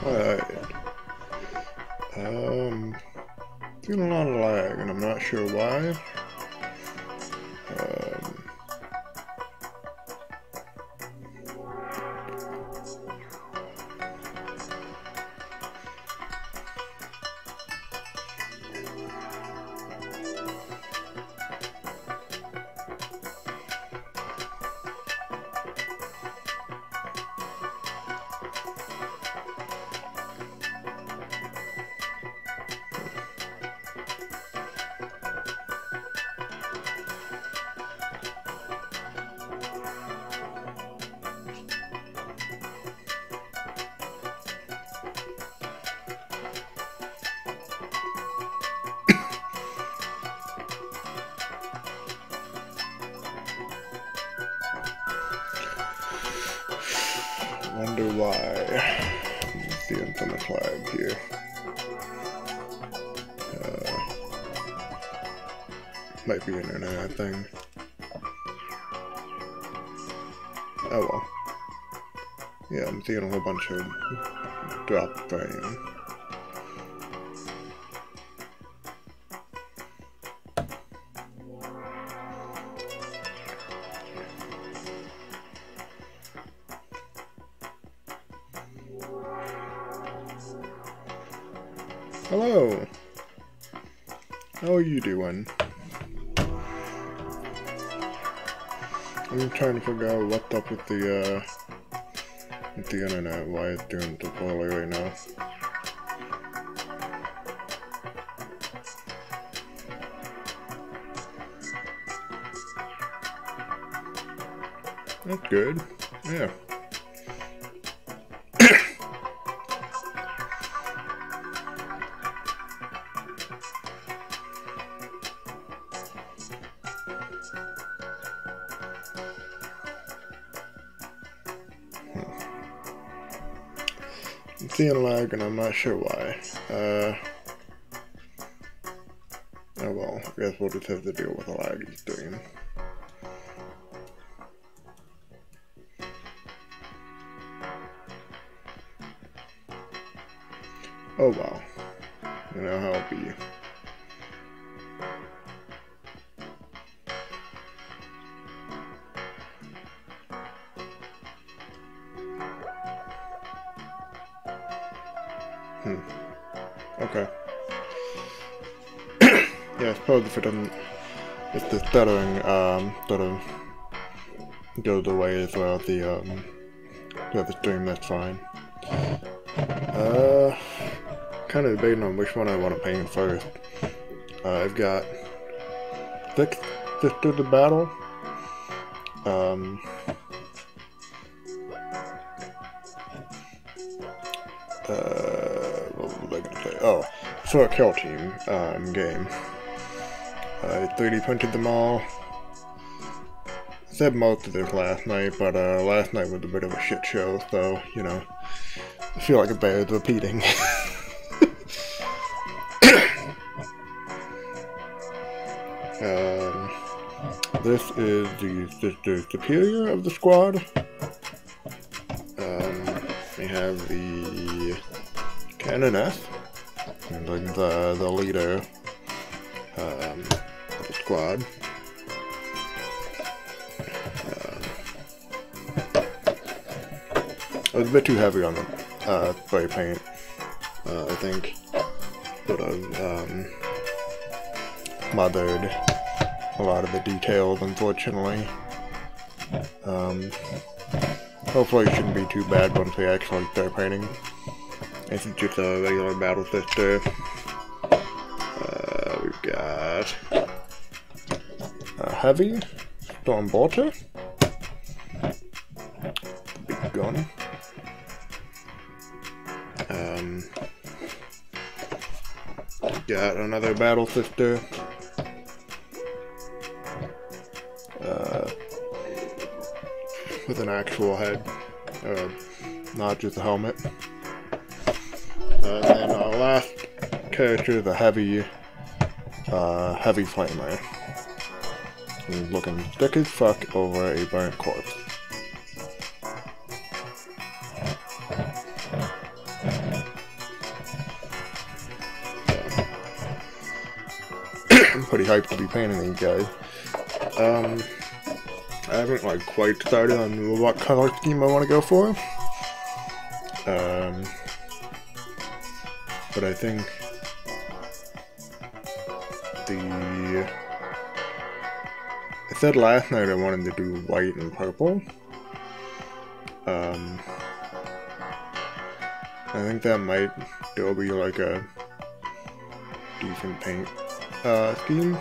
Alright. Feeling a lot of lag, and I'm not sure why. Wonder why. Seeing so much lag here. Might be internet thing. Oh well. Yeah, I'm seeing a whole bunch of drop frame. Hello! How are you doing? I'm trying to figure out what's up with the internet, why it's doing so poorly right now. That's good. Yeah. I'm seeing lag and I'm not sure why. Oh well, I guess we'll just have to deal with the laggy stream. Oh well, you know how it be. Okay. Yeah, I suppose if it doesn't, if the stuttering, sort of goes away as well as the stream, that's fine. Kind of debating on which one I want to paint first. I've got 6 Sisters of Battle. What was I gonna say? Oh, for a kill team game. I 3D printed them all. I said most of this last night, but last night was a bit of a shit show, so, you know, I feel like it bears repeating. This is the Superior of the squad. We have the Canoness, and the leader of the squad. I was a bit too heavy on the spray paint. I think sort of smothered a lot of the details, unfortunately. Hopefully it shouldn't be too bad once we actually start painting. This is just a regular battle sister. We've got a heavy storm bolter, big gun. Got another battle sister. With an actual head, not just a helmet. And then our last character is a heavy flamer. He's looking thick as fuck over a burnt corpse. I'm pretty hyped to be painting these guys. I haven't like quite started on what color scheme I want to go for. But I think I said last night I wanted to do white and purple. I think that might still be like a decent paint scheme.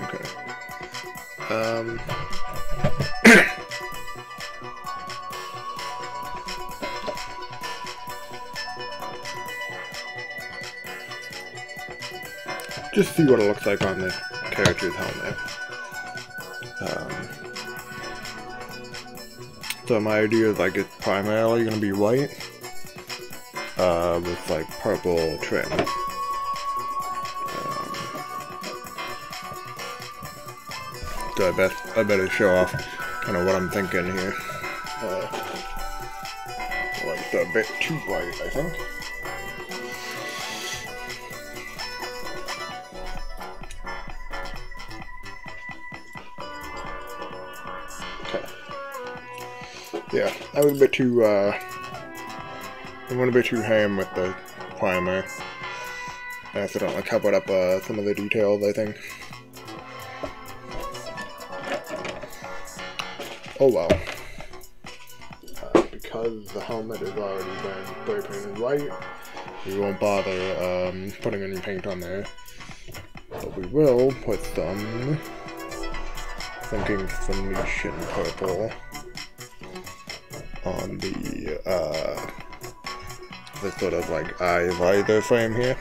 Okay. Just see what it looks like on the character's helmet. So my idea is like it's primarily going to be white with like purple trim. So I better show off kind of what I'm thinking here. Like a bit too white, I think. Yeah, I was a bit too, I went a bit too ham with the primer. I accidentally covered up some of the details, I think. Oh well. Because the helmet has already been spray painted white, we won't bother putting any paint on there. But we will put some, thinking Phoenician purple on the sort of like eye visor frame here.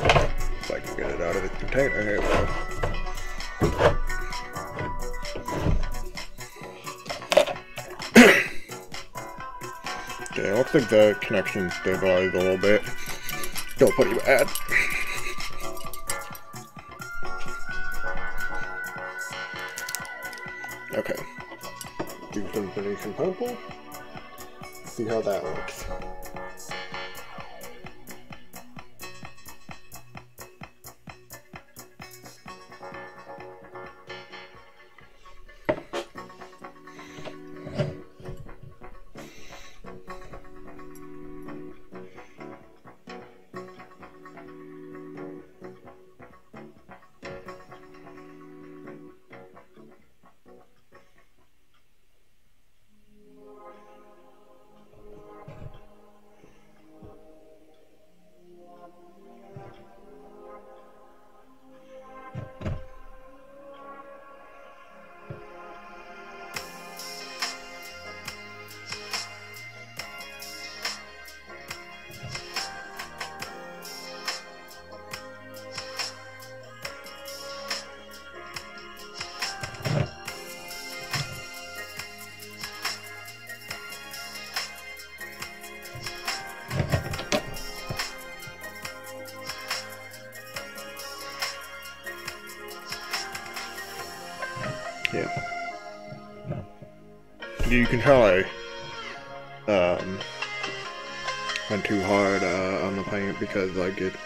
If I can get it out of the container here. Okay, looks like the connection stabilized a little bit. Still pretty bad. Okay. Do some Phoenician purple. See how that looks. Yeah. You can tell I went too hard on the paint because like it's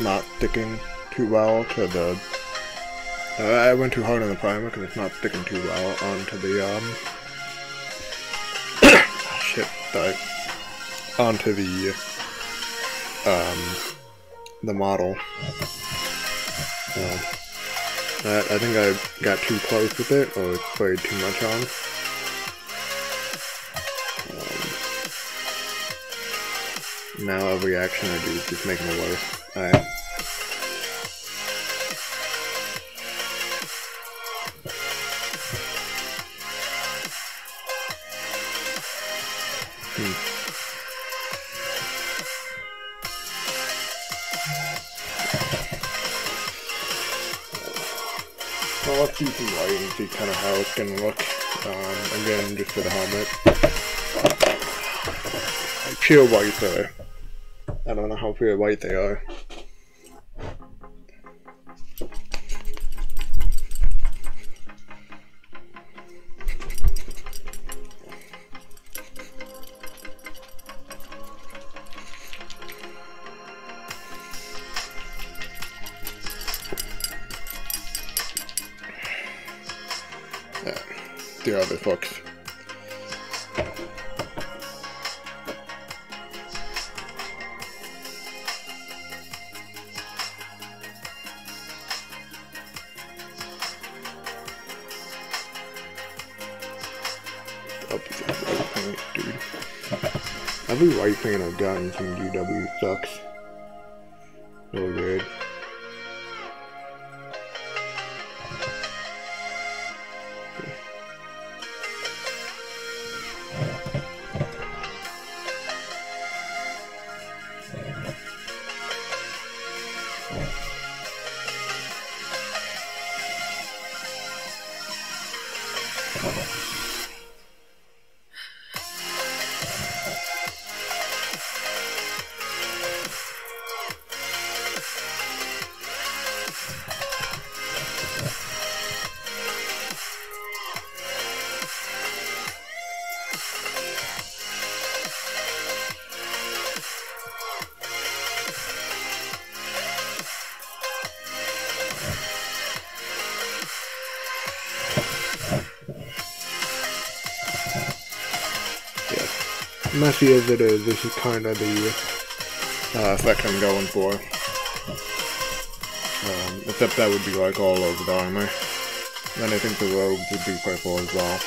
not sticking too well to the. I went too hard on the primer because it's not sticking too well onto the onto the model. I think I got too close with it, or sprayed too much on. Now every action I do is just making it worse. Alright. Well, let's do some light and see kind of how it's going to look. Again, just for the helmet. Pure white though. I don't know how pure white they are. The other fucks. White paint, dude. Every white paint I've gotten from GW sucks. So good. Messy as it is, this is kind of the effect I'm going for. Except that would be like all over the armor. And I think the robes would be purple as well.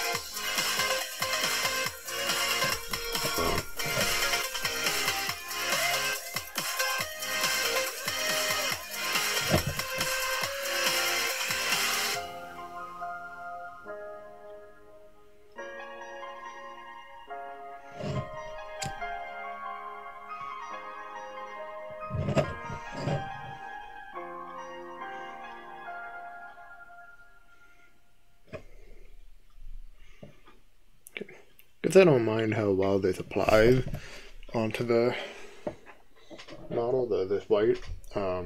Because I don't mind how well this applies onto the model, this white. I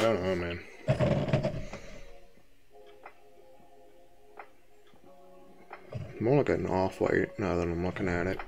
don't know, man. More like an off-white now that I'm looking at it.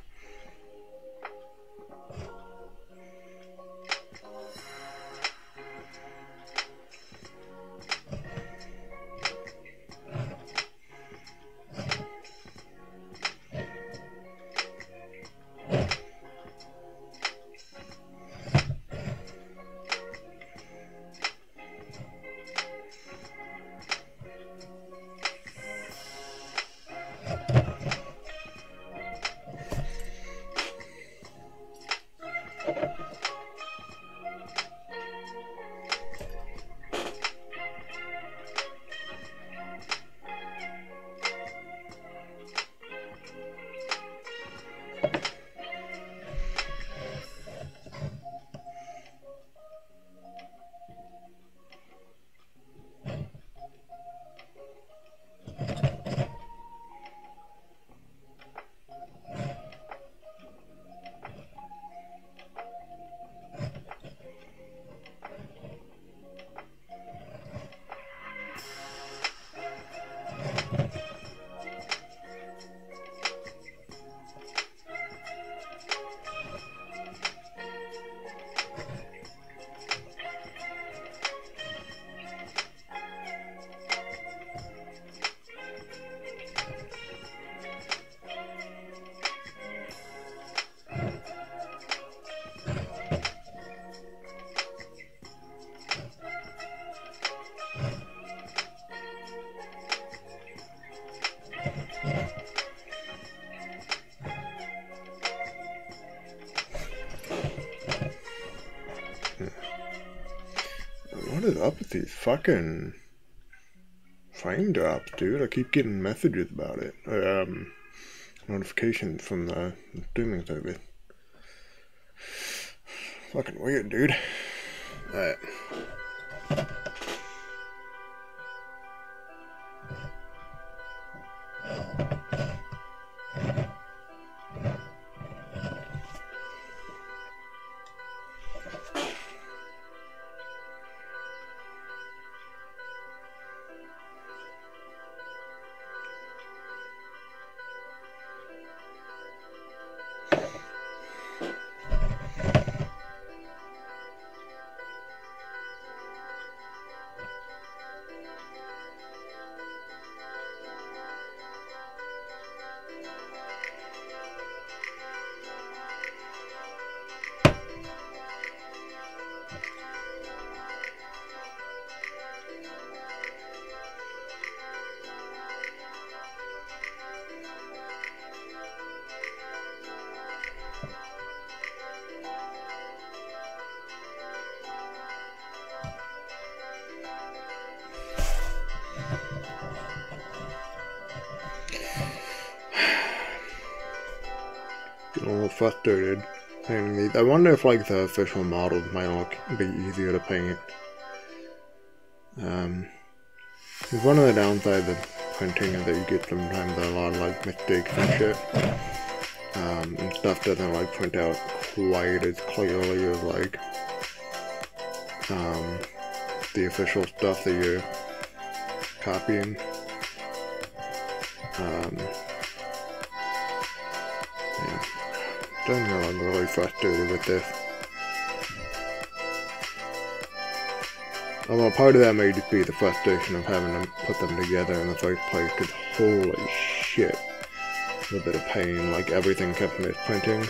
What is up with these fucking frame drops, dude? I keep getting messages about it. Notifications from the streaming service. Fucking weird, dude. Alright. Getting a little frustrated painting these. I wonder if like the official models might be easier to paint. One of the downsides of printing is that you get sometimes a lot of like mistakes and shit. And stuff doesn't like print out quite as clearly as like the official stuff that you're copying. Yeah, I'm really frustrated with this. Although part of that may just be the frustration of having to put them together in the first place, because holy shit, a bit of pain, like everything kept misprinting.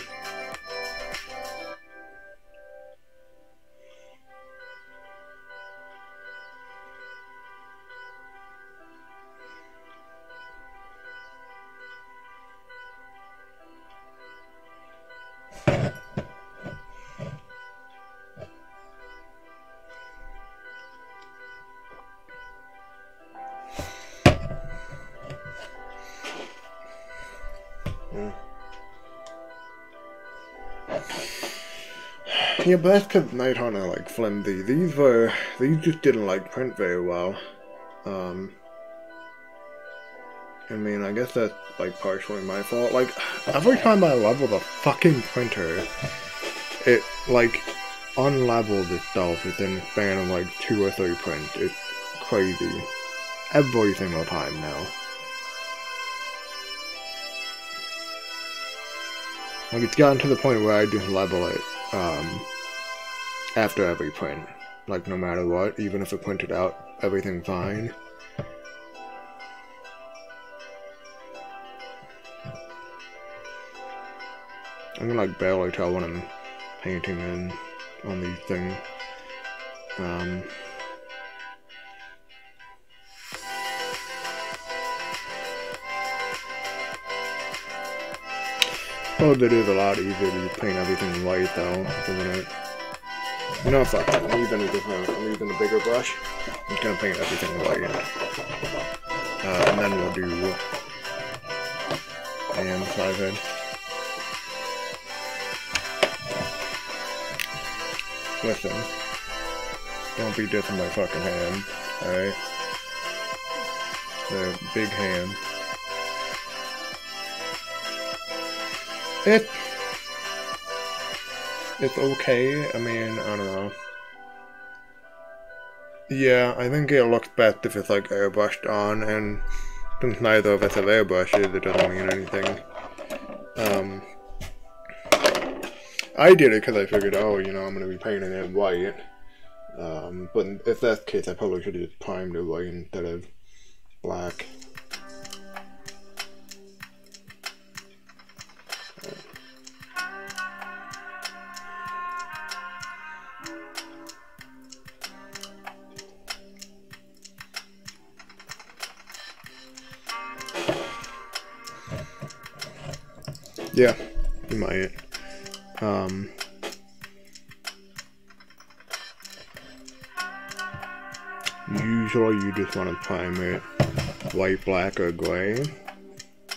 Yeah, but that's because Night Hunter like flimsy. These just didn't like print very well. I mean, I guess that's like partially my fault. Like, every time I level the fucking printer, it like unlevels itself within a span of like 2 or 3 prints. It's crazy. Every single time now. Like, it's gotten to the point where I just level it, after every print. Like, no matter what, even if it printed out everything fine. I can like barely tell when I'm painting on these things. Suppose it is a lot easier to just paint everything white though, isn't it? You know, fuck it, I'm using a bigger brush. I'm just gonna paint everything white. And then we'll do and 5 head. Listen, don't be dissing my fucking hand, alright? They're big hands. It's okay, I mean, I don't know. Yeah, I think it looks best if it's like airbrushed on, and since neither of us have airbrushes, it doesn't mean anything. I did it because I figured, oh, you know, I'm going to be painting it white. But if that's the case, I probably should have just primed it white instead of black. Yeah, you might. Usually you just want to prime it white, black, or gray,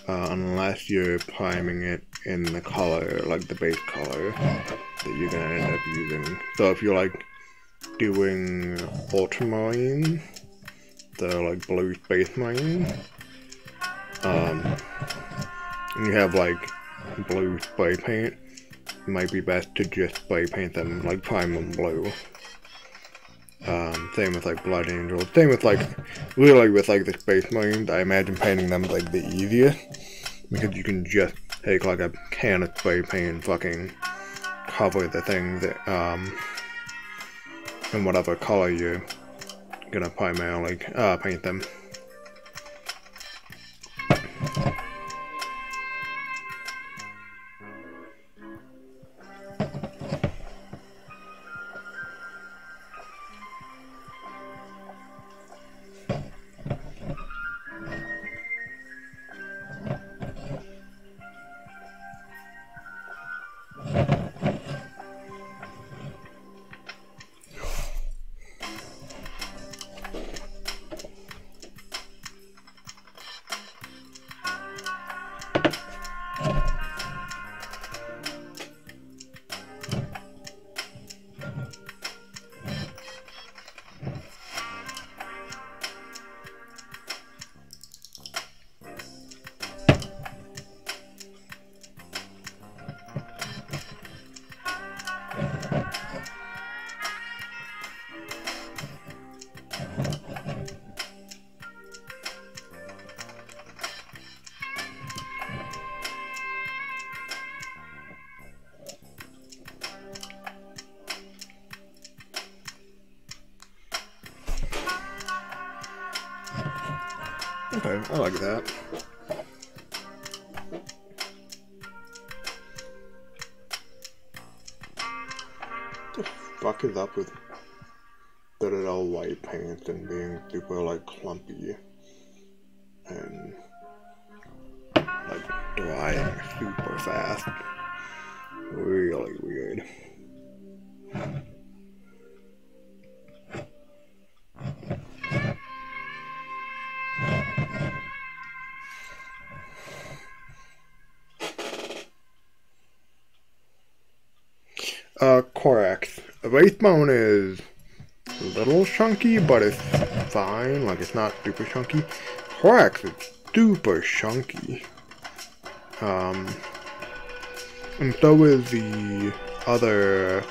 unless you're priming it in the color, like the base color, that you're gonna end up using. So if you're like doing ultramarine, the like blue space marine, and you have like blue spray paint, it might be best to just spray paint them, like prime them blue. Same with like Blood Angels, same with like, really with like the Space Marines, I imagine painting them like the easiest, because you can just take like a can of spray paint and fucking cover the thing that, in whatever color you're gonna primarily paint them. Okay, I like that. What the fuck is up with that all white paint and being super like clumpy and like drying super fast? Really weird. Correct. The base bone is a little chunky, but it's fine. Like, it's not super chunky. Corax is super chunky. And so is the other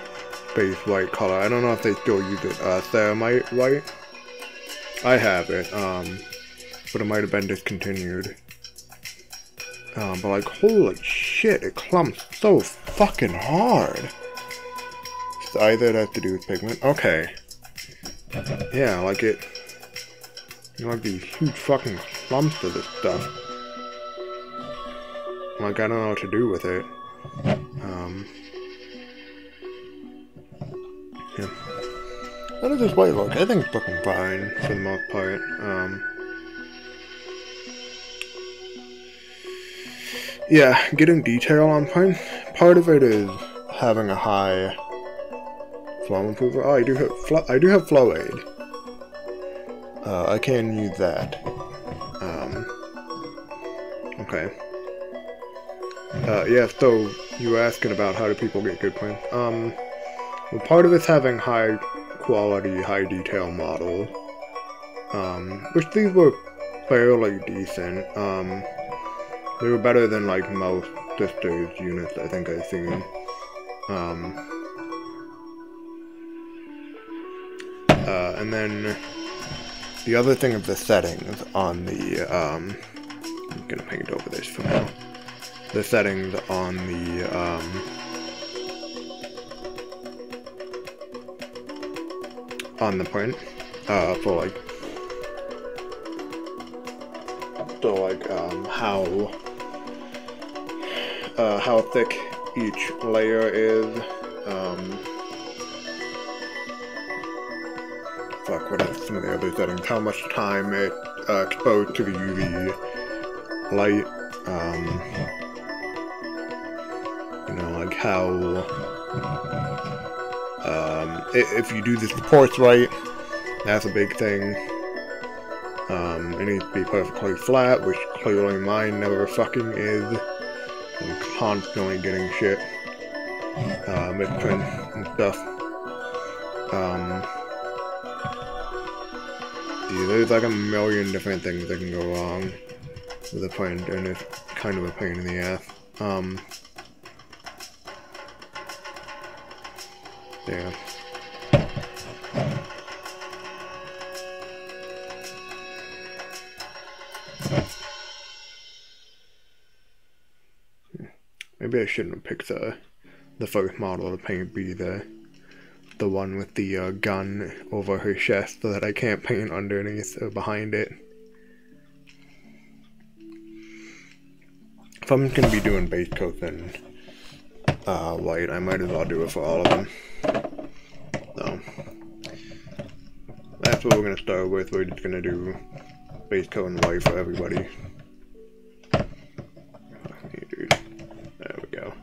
base white color. I don't know if they still use it. Ceramite white. I have it, but it might have been discontinued. But like, holy shit, it clumps so fucking hard. It's either that has to do with pigment. Okay. Yeah, like it. You know, like these huge fucking clumps of this stuff. Like, I don't know what to do with it. Yeah. How does this white look? I think it's looking fine for the most part. Yeah, getting detail on paint. Part of it is having a high flow improver. Oh, I do have flow aid. I can use that. Okay. Yeah, so you were asking about how do people get good paint. Well, part of it's having high quality, high detail models. Which these were fairly decent. They were better than like most sisters units I think I've seen. And then the other thing is the settings on the I'm gonna paint over this for now. The settings on the print for like how thick each layer is. What are some of the other settings? How much time it exposed to the UV light. You know, like how if you do the supports right, that's a big thing. It needs to be perfectly flat, which clearly mine never fucking is. I'm constantly getting shit mid-print and stuff. Yeah, there's like a million different things that can go wrong with the print, and it's kind of a pain in the ass. Yeah. Maybe I shouldn't have picked the first model to paint be the one with the gun over her chest so that I can't paint underneath or behind it. If I'm gonna be doing base coats and white, I might as well do it for all of them. So that's what we're gonna start with. We're just gonna do base coat and white for everybody. There we go.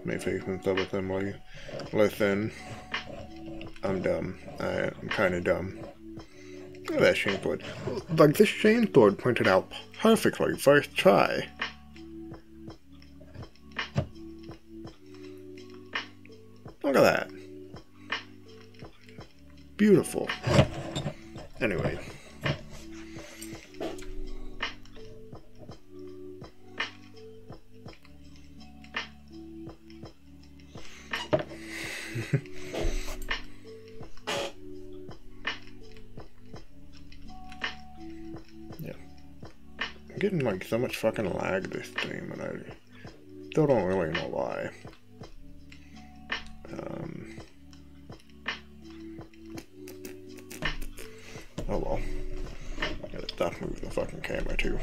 May face and stuff assembly. Listen, I'm dumb. I'm kind of dumb. Look at that chain sword. Like, this chain sword pointed out perfectly first try. Look at that. Beautiful. Anyway. Yeah. I'm getting like so much fucking lag this stream, and I still don't really know why. Oh well. Gotta stop moving the fucking camera too.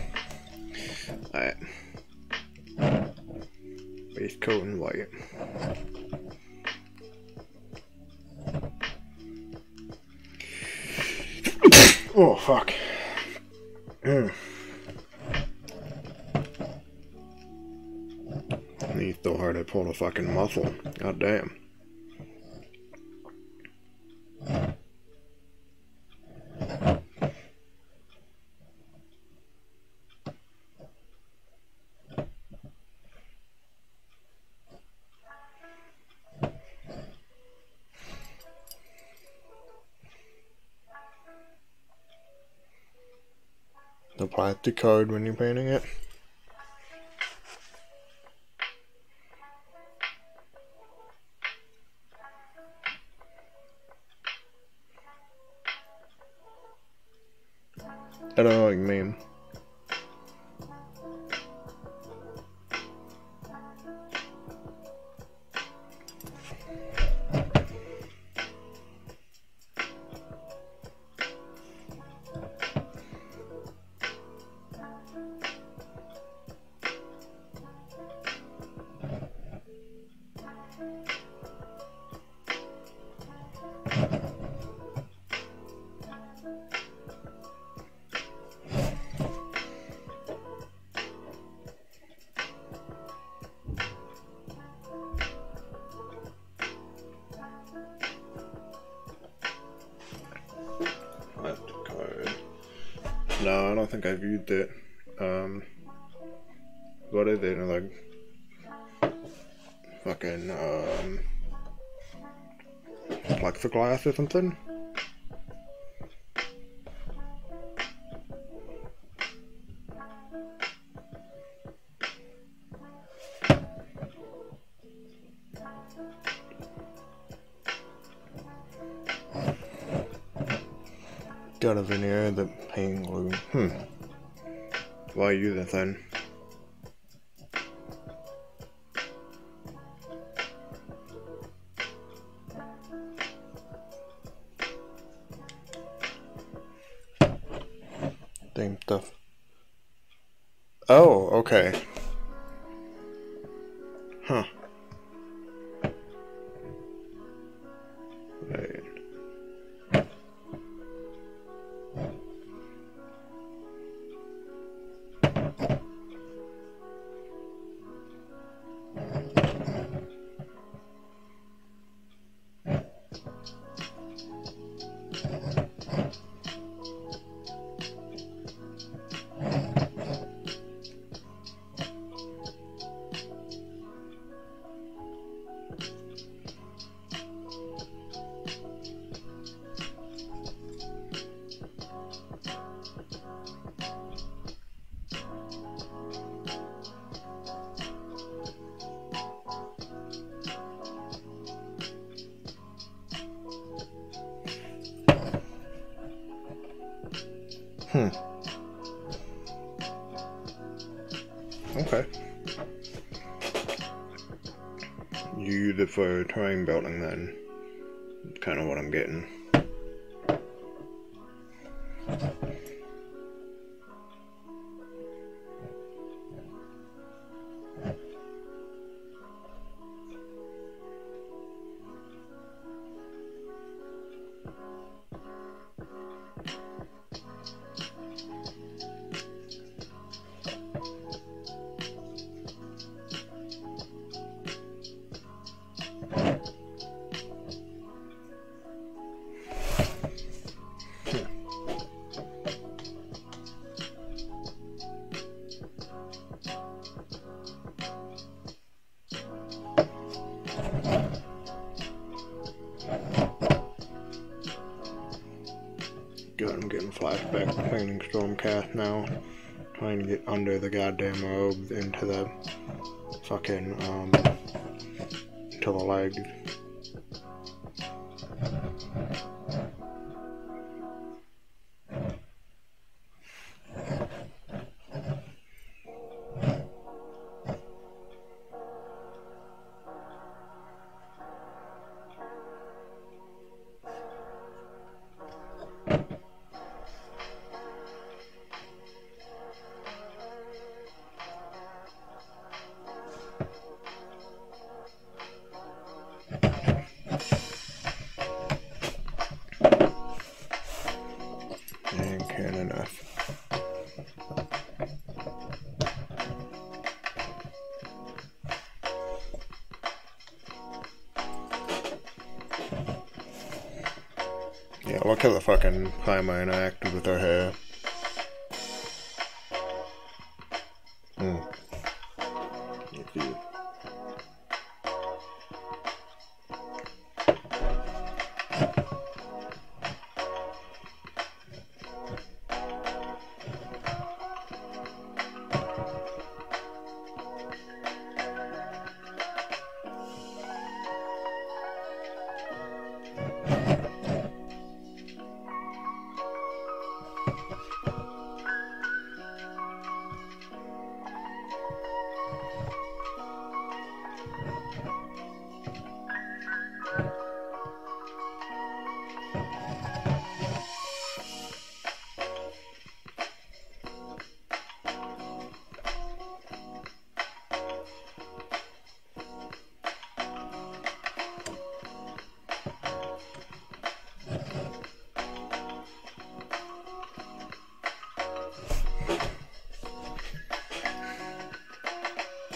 Alright. Base coat and white. Oh fuck. He's so hard I pulled a fucking muscle. God damn. The plastic card when you're painting it. I don't know what you mean. Plastic card. No, I don't think I've used it. What is it? Like fucking plexiglass or something? Got a veneer the paint glue. Why use it then? Same stuff. Oh, okay. Huh. Right. Okay. You use it for terrain building then. That's kind of what I'm getting. Good, I'm getting flashback to painting Stormcast now. Trying to get under the goddamn robes into the fucking, to the legs. Look how the fucking Paimon interacted with her hair. Let's see.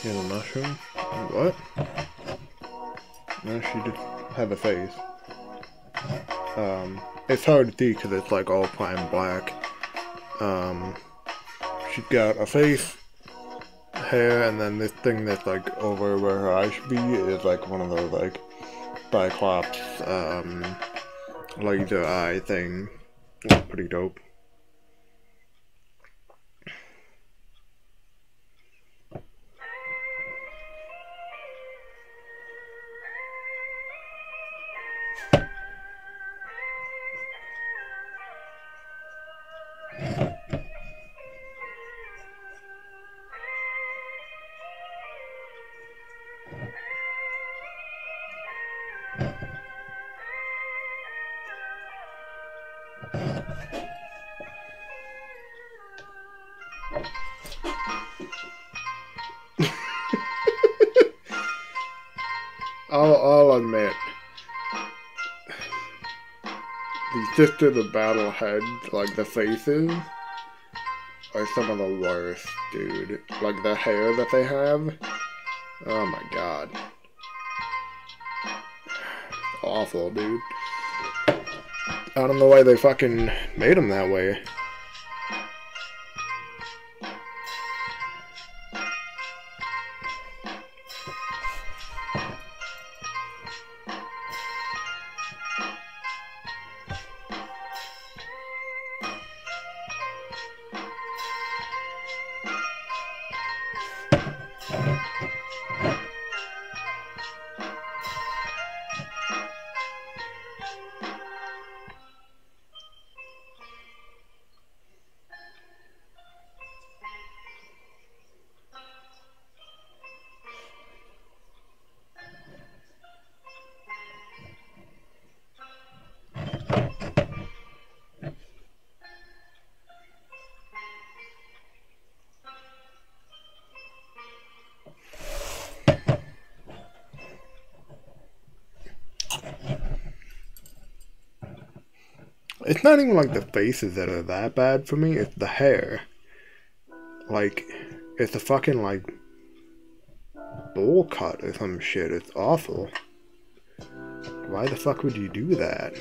Here's a mushroom. What? No, she did have a face. It's hard to see because it's like all plain black. She's got a face, hair, and then this thing that's like over where her eyes should be is like one of those like Cyclops laser eye thing. It's pretty dope. I'll admit, these Sisters of Battle heads, like the faces, are some of the worst, dude. Like the hair that they have, oh my god. It's awful, dude. I don't know why they fucking made them that way. It's not even like the faces that are that bad for me, it's the hair. Like, it's a fucking, like, bowl cut or some shit. It's awful. Why the fuck would you do that?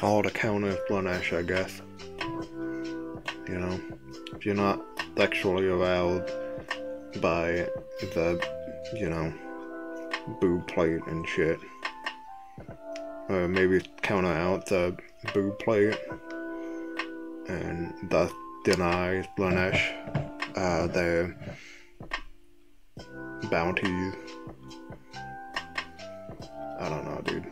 All to counter blemish, I guess. You know, if you're not sexually aroused by the, you know, boob plate and shit. Or maybe counter out the boob plate and thus deny blemish their bounties. I don't know, dude.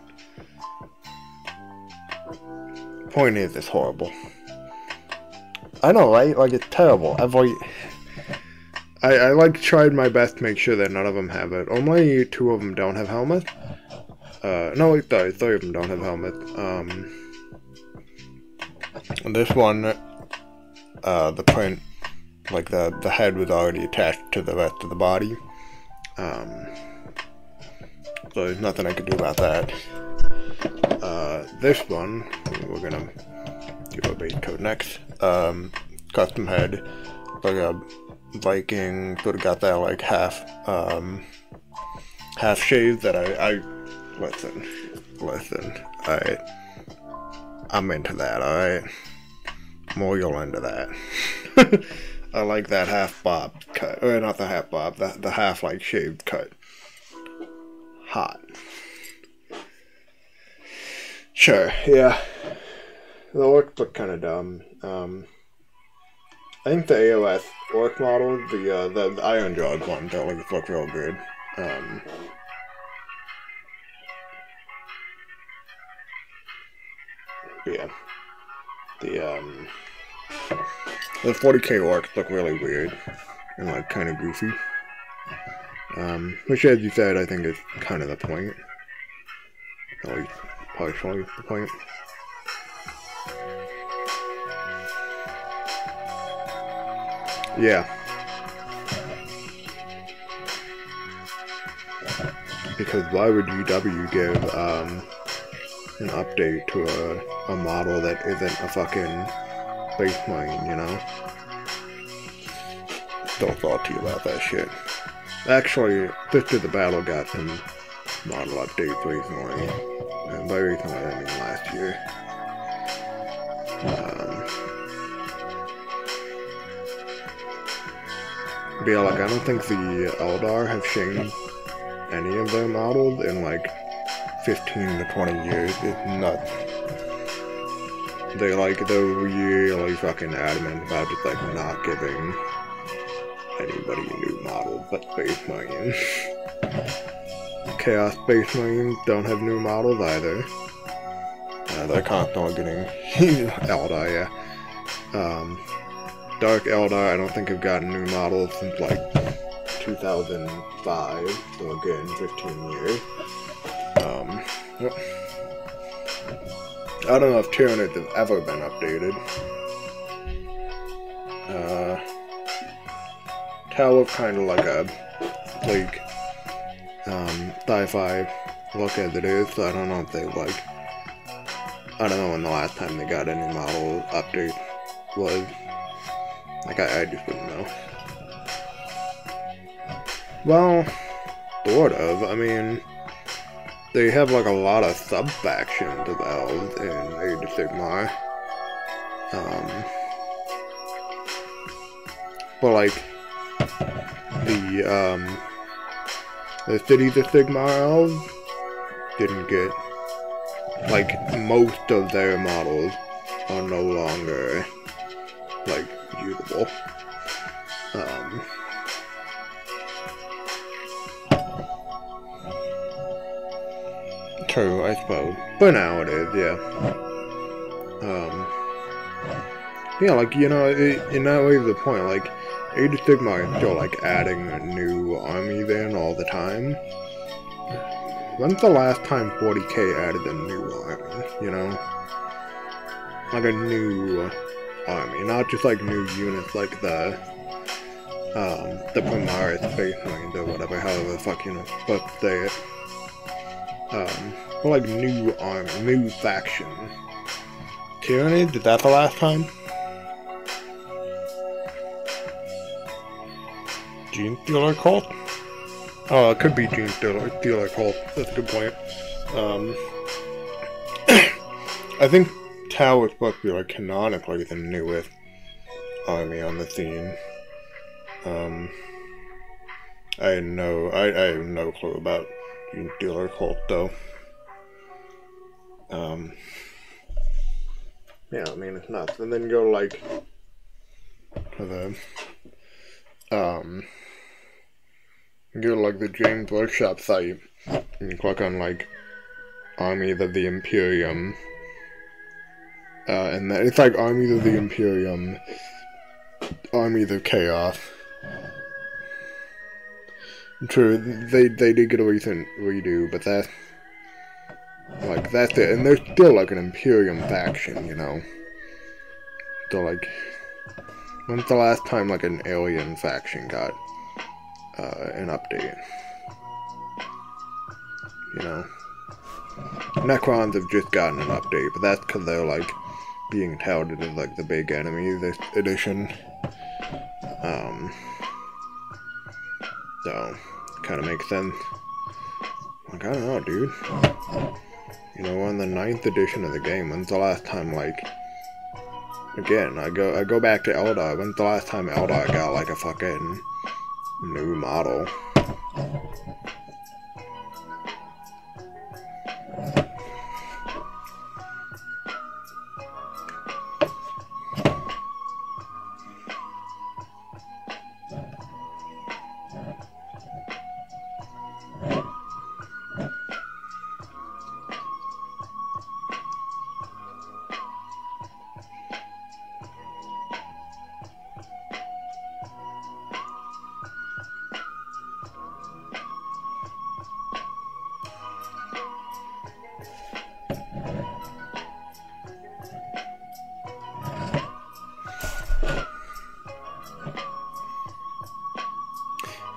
Point is, it's horrible. I know, right? Like, it's terrible. I like tried my best to make sure that none of them have it. Only 2 of them don't have helmets. No, sorry, 3 of them don't have helmets. This one, the print, like the head was already attached to the rest of the body. So there's nothing I could do about that. This one, we're gonna do a base coat next. Custom head, like a Viking, sort of got that like half shave that listen, I'm into that, alright? More you'll into that. I like that half bob cut, or not the half bob, the half like shaved cut. Hot. Sure, yeah. The orcs look kind of dumb. I think the AOS orc model, the Iron Jaws one, don't look real good. Yeah. The 40k orcs look really weird and like kind of goofy. Which, as you said, I think is kind of the point. At least partially the point. Yeah. Because why would UW give an update to a model that isn't a fucking base mine, you know? Don't talk to you about that shit. Actually, Sister the Battle got some model updates recently. And by recently, I mean last year. But yeah, like, I don't think the Eldar have changed any of their models in like 15 to 20 years. It's nuts. They're really fucking adamant about just like not giving anybody a new model but Space Marines. Chaos Space Marines don't have new models either. They're constantly getting Eldar, yeah. Dark Eldar, I don't think have gotten new models since like 2005, so again, 15 years. I don't know if Tyranids have ever been updated. Tower kind of like a like sci-fi look as it is, so I don't know if they like. I don't know when the last time they got any model update was. Like I just wouldn't know. Well, sort of. I mean, they have like a lot of sub-factions of elves in Age of Sigmar. But like the cities of Sigmar elves didn't get, like, most of their models are no longer like usable. True, I suppose. But now it is, yeah. Yeah, like, you know, in that way is the point. Like, Age of Sigmar is still, like, adding new armies in all the time. When's the last time 40k added a new army, you know? Like a new army, not just like new units like the Primaris Space Marines or whatever, however the fuck you know supposed to say it. But like new army, new faction. Tyranny, did that the last time? Gene Stealer Cult? Oh, it could be Gene Stealer Cult, that's a good point. I think Tau is supposed to be like canonically the newest army on the scene. I have no clue about Gene Stealer Cult though. Yeah, I mean it's nuts. And then go like to the go to like the James Workshop site and click on like Armies of the Imperium. And it's like Armies of the Imperium, Armies of Chaos. True, they did get a recent redo, but that's it. And they're still like an Imperium faction, you know. So like, when's the last time like an alien faction got an update? You know, Necrons have just gotten an update, but that's because they're like being touted as like the big enemy this edition. So kind of makes sense. Like, I don't know, dude. You know, we're on the 9th edition of the game. When's the last time, like, again, I go back to Eldar. When's the last time Eldar got like a fucking new model?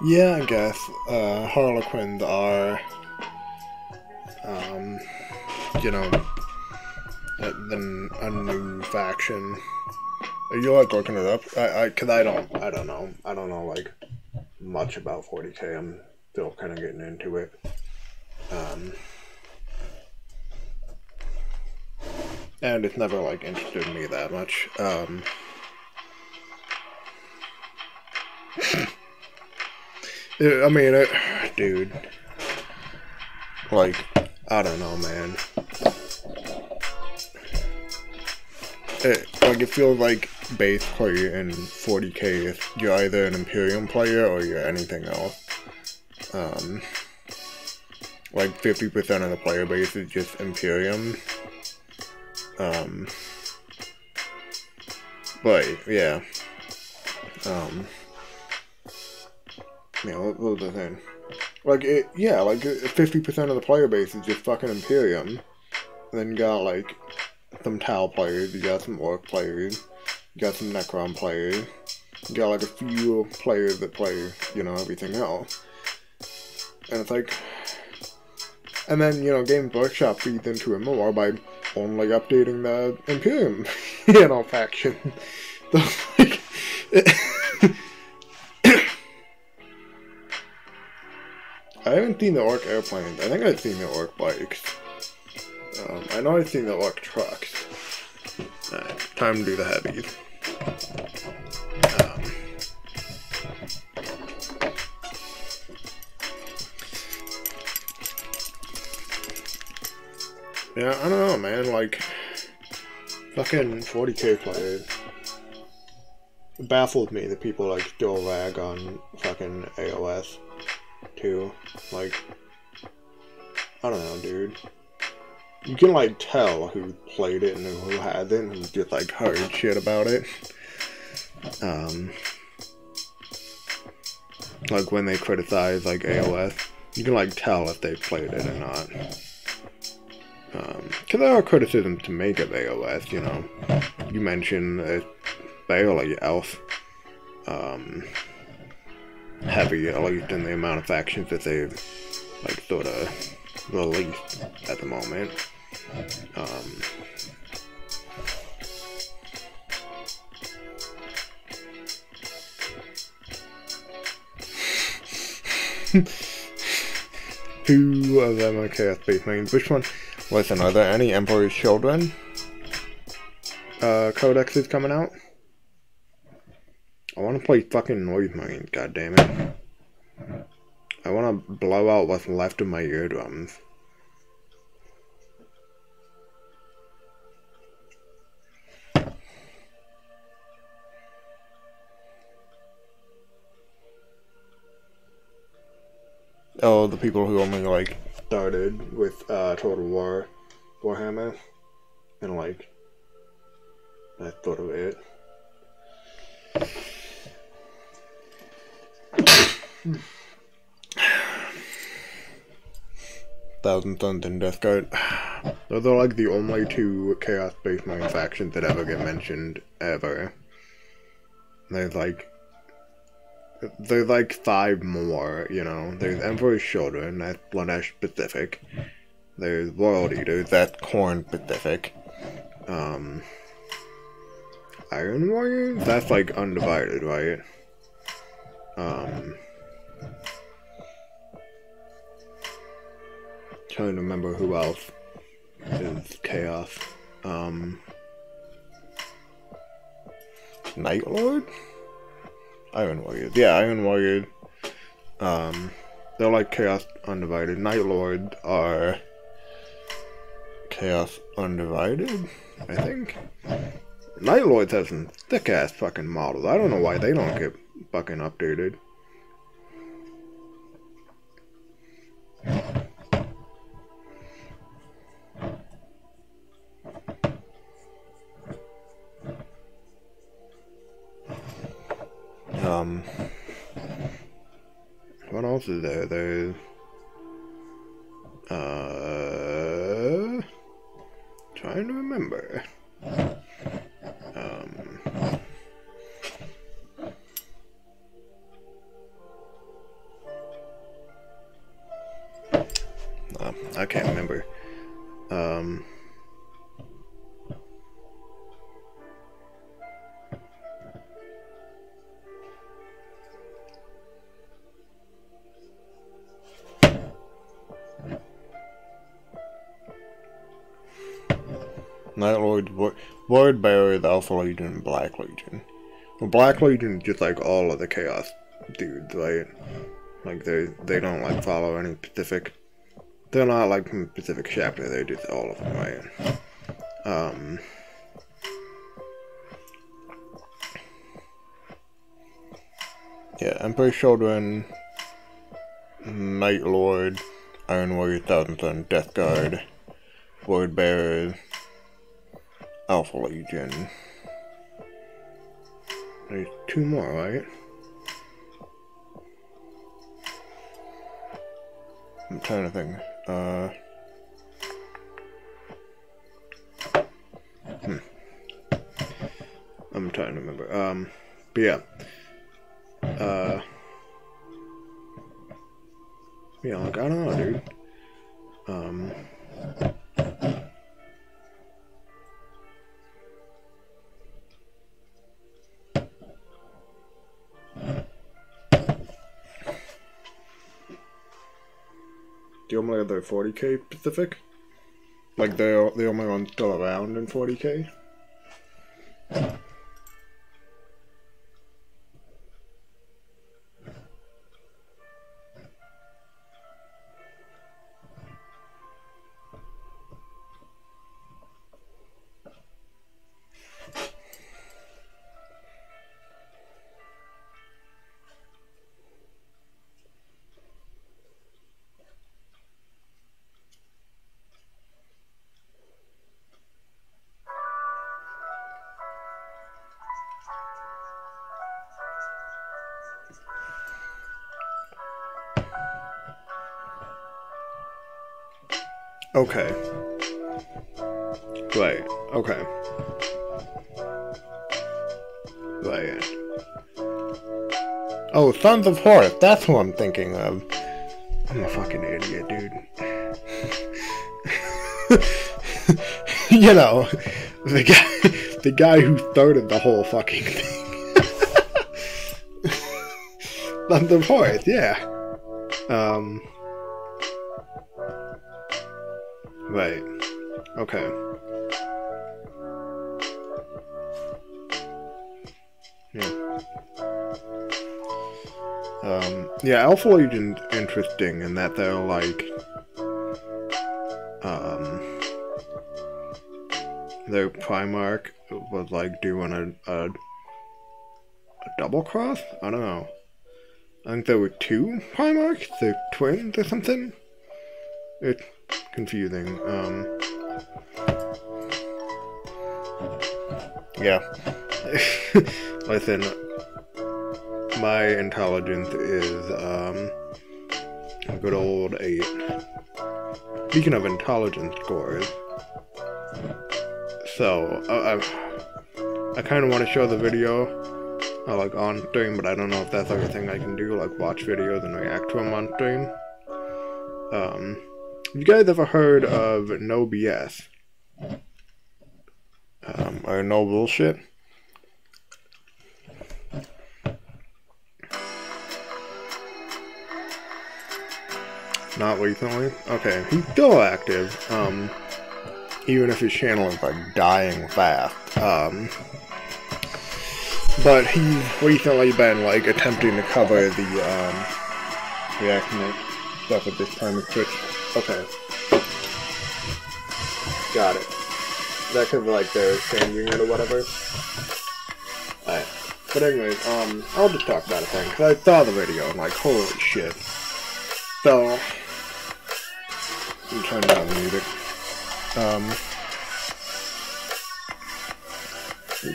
Yeah, I guess Harlequins are, you know, a new faction. Are you like looking it up? Cause I don't know like much about 40k. I'm still kind of getting into it. And it's never like interested me that much. I mean, dude, like, I don't know, man. It feels like basically in 40k, you're either an Imperium player or you're anything else. Like 50% of the player base is just Imperium. But yeah. Yeah, what was the thing? Like, like 50% of the player base is just fucking Imperium. And then you got, like, some Tau players, you got some Orc players, you got some Necron players, you got, like, a few players that play, you know, everything else. And it's like... And then, you know, Games Workshop feeds into it more by only updating the Imperium, you know, faction. So, like... I haven't seen the Orc airplanes. I think I've seen the Orc bikes. I know I've seen the Orc trucks. Alright, time to do the heavies. Yeah, I don't know, man. Like, fucking 40k players. It baffles me that people, like, still rag on fucking AOS. Too. Like, I don't know, dude. You can, like, tell who played it and who hasn't, who just, like, heard shit about it. Like, when they criticize, like, AOS, you can, like, tell if they played it or not. Because there are criticisms to make of AOS, you know. You mentioned it's barely elf. Heavy, at least in the amount of factions that they've, like, sort of released at the moment. Two of them are Chaos Space Marines. Which one? Listen, are there any Emperor's Children codexes coming out? I want to play fucking Noise Marines, goddammit. I want to blow out what's left of my eardrums. Oh, the people who only, like, started with, Total War Warhammer. And, like, that's sort of it. Thousand Suns and Death Guard. Those are like the only two Chaos Space Marine factions that ever get mentioned, ever. There's like 5 more, you know. There's Emperor's Children, that's Slanesh specific. There's World Eater, that's corn specific. Iron Warrior? That's like undivided, right? Trying to remember who else is Chaos. Night Lord? Iron Warrior. Yeah, Iron Warrior. They're like Chaos Undivided. Night Lords are Chaos Undivided, I think. Night Lords have some thick ass fucking models. I don't know why they don't get fucking updated. What else is there? There's trying to remember. I can't remember. Night Lord, Word Bearer, the Alpha Legion, and Black Legion. Well, Black Legion is just like all of the Chaos dudes, right? Like they don't like follow any specific. They're not like from a specific chapter. They're just all of them, right? Yeah, Emperor Children, Night Lord, Iron Warrior, Thousand Sun, Death Guard, Word Bearer, Alpha Legion. There's 2 more, right? I'm trying to think. I'm trying to remember. But yeah. Yeah, like, I don't know, dude. The only other 40k Pacific? Like, they're the only ones still around in 40k? Okay. Right. Okay. Right. Oh, Sons of Horus. That's who I'm thinking of. I'm a fucking idiot, dude. You know, the guy who started the whole fucking thing. Sons of Horus, yeah. Right. Okay. Yeah. Yeah, Alpha Legion's interesting in that they're like, their Primarch was like doing a double cross? I don't know. I think there were 2 Primarchs? They're twins or something? It's confusing. Yeah. Listen, my intelligence is, a good old 8. Speaking of intelligence scores, so, I kind of want to show the video, like, on stream, but I don't know if that's like a thing I can do, like, watch videos and react to them on stream. You guys ever heard of no BS? Or no bullshit? Not recently? Okay, he's still active, even if his channel is, like, dying fast. But he's recently been, like, attempting to cover the reaction stuff at this time of Twitch. Okay. Got it. Is that because, like, they're changing it or whatever? Alright. But anyways, I'll just talk about a thing, because I saw the video, and, like, holy shit. So, I'm turning down the music.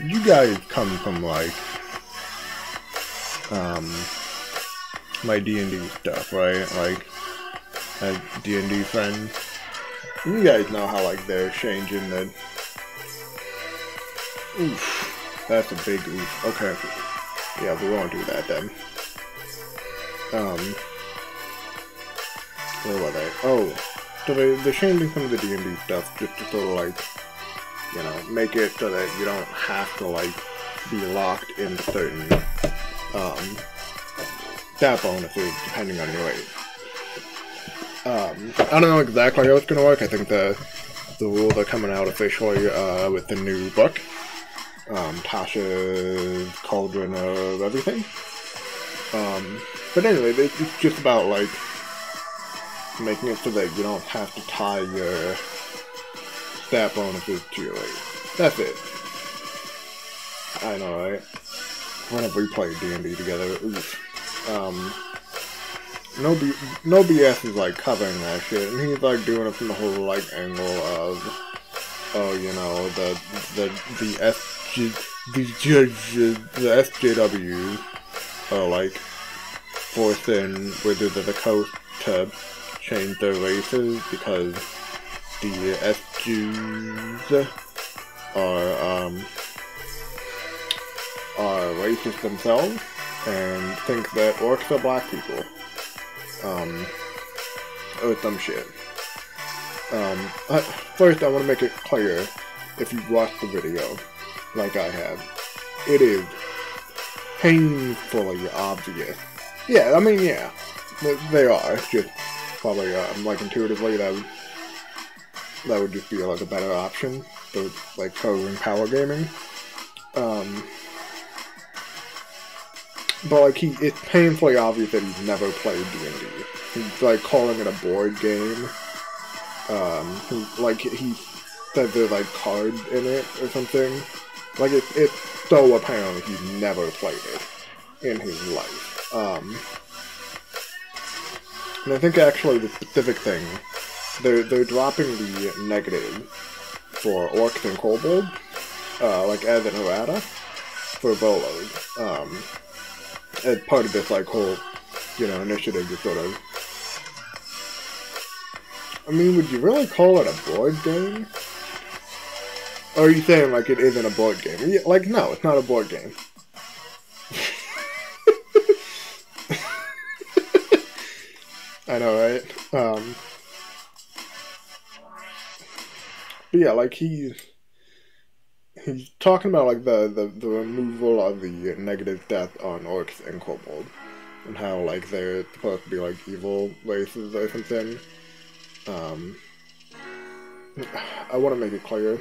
You guys come from, like, my D&D stuff, right? Like, D&D friends. You guys know how, like, they're changing the... Oof. That's a big oof. Okay. Yeah, we won't do that then. Where were they? Oh. So they're changing some of the D&D stuff just to sort of, like, you know, make it so that you don't have to, like, be locked into certain, stat bonuses depending on your age. I don't know exactly how it's gonna work. I think the rules are coming out officially, with the new book. Tasha's Cauldron of Everything. But anyway, it's just about, like, making it so that you don't have to tie your stat bonuses to your age. That's it. I know, right? Whenever we play D&D together, oof. No BS is, like, covering that shit, and he's, like, doing it from the whole, like, angle of, oh, you know, the SJWs are, like, forcing Wizards of the Coast to change their races because the SJs are racist themselves and think that orcs are black people. Or some shit. First I want to make it clear, if you've watched the video, like I have, it is painfully obvious. Yeah, I mean, yeah, they are. It's just probably, like, intuitively, that would just be, like, a better option for, like, covering power gaming. But, like, it's painfully obvious that he's never played D&D. He's, like, calling it a board game. He said there's, like, cards in it or something. Like, it's so apparent he's never played it in his life. And I think, actually, the specific thing, they're dropping the negative for orcs and kobolds, like, as an errata for bolos. As part of this, like, whole, you know, initiative to sort of... I mean, would you really call it a board game? Or are you saying, like, it isn't a board game? Yeah, like, no, it's not a board game. I know, right? But yeah, like, he's talking about, like, the removal of the negative stats on orcs and kobolds, and how, like, they're supposed to be, like, evil races or something. I want to make it clear,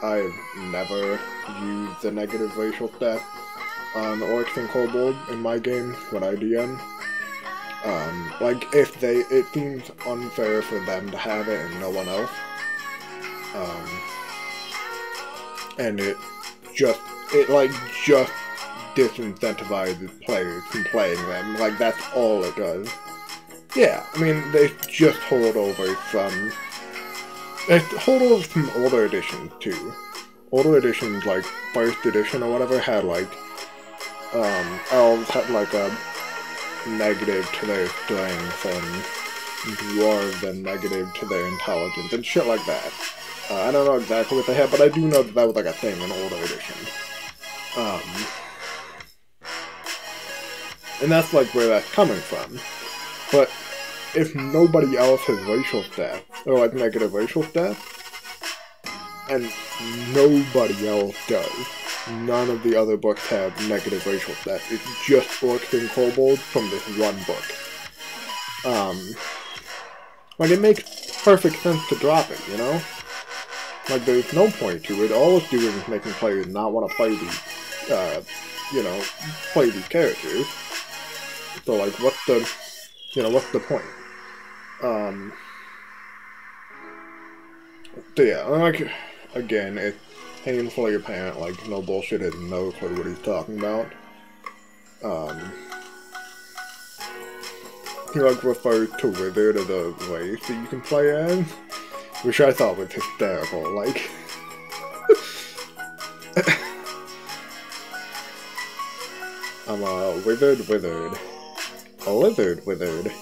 I've never used the negative racial stats on orcs and kobolds in my games when I DM. Like, it seems unfair for them to have it and no one else. And it just disincentivizes players from playing them. Like, that's all it does. Yeah, I mean, they just hold over from older editions, too. Older editions, like, first edition or whatever, had, like, elves had, like, a negative to their strength, and dwarves a negative to their intelligence, and shit like that. I don't know exactly what they had, but I do know that that was, like, a thing in older editions. And that's, like, where that's coming from. But if nobody else has racial stats, or like negative racial stats, and nobody else does, none of the other books have negative racial stats. It's just orcs and kobolds from this one book. Like, it makes perfect sense to drop it, you know? Like, there's no point to it. All it's doing is making players not want to play these, you know, play these characters. So, like, what's the point? So yeah, like, again, it's painfully apparent, like, no bullshit has no clue what he's talking about. He, like, refers to Wizard as a race that you can play as, which I thought was hysterical, like... I'm a wizard. A lizard wizard.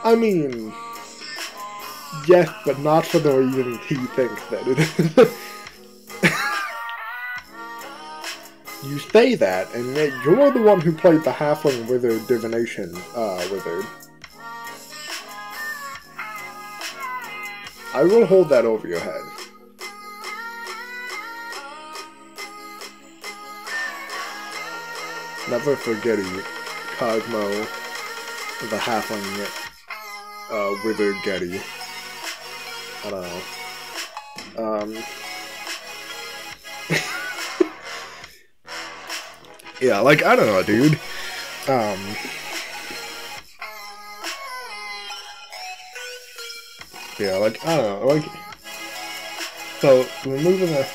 I mean... yes, but not for the reasons he thinks that it is. You say that, and yet you're the one who played the Halfling Wizard Divination, wizard. I will hold that over your head. Never forget it, Cosmo, the Halfling, Wizard Getty. I don't know. Yeah, like, I don't know, dude. Yeah, like, I don't know, like... So, removing the...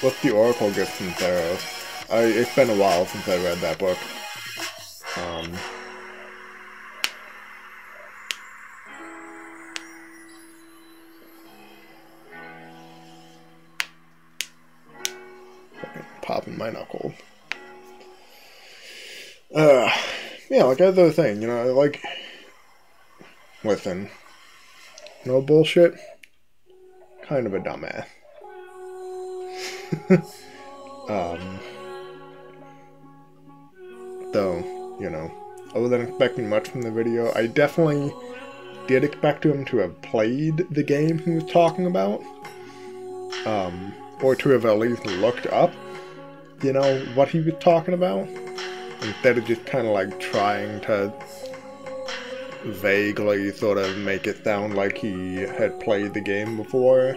What's the Oracle Gift from Theros? It's been a while since I read that book. Popping my knuckle. Yeah, like, as I was saying, you know, like... Listen. No bullshit. Kind of a dumbass. Though, you know, other than expecting much from the video, I definitely did expect him to have played the game he was talking about. Or to have at least looked up, you know, what he was talking about. Instead of just kind of like trying to vaguely sort of make it sound like he had played the game before.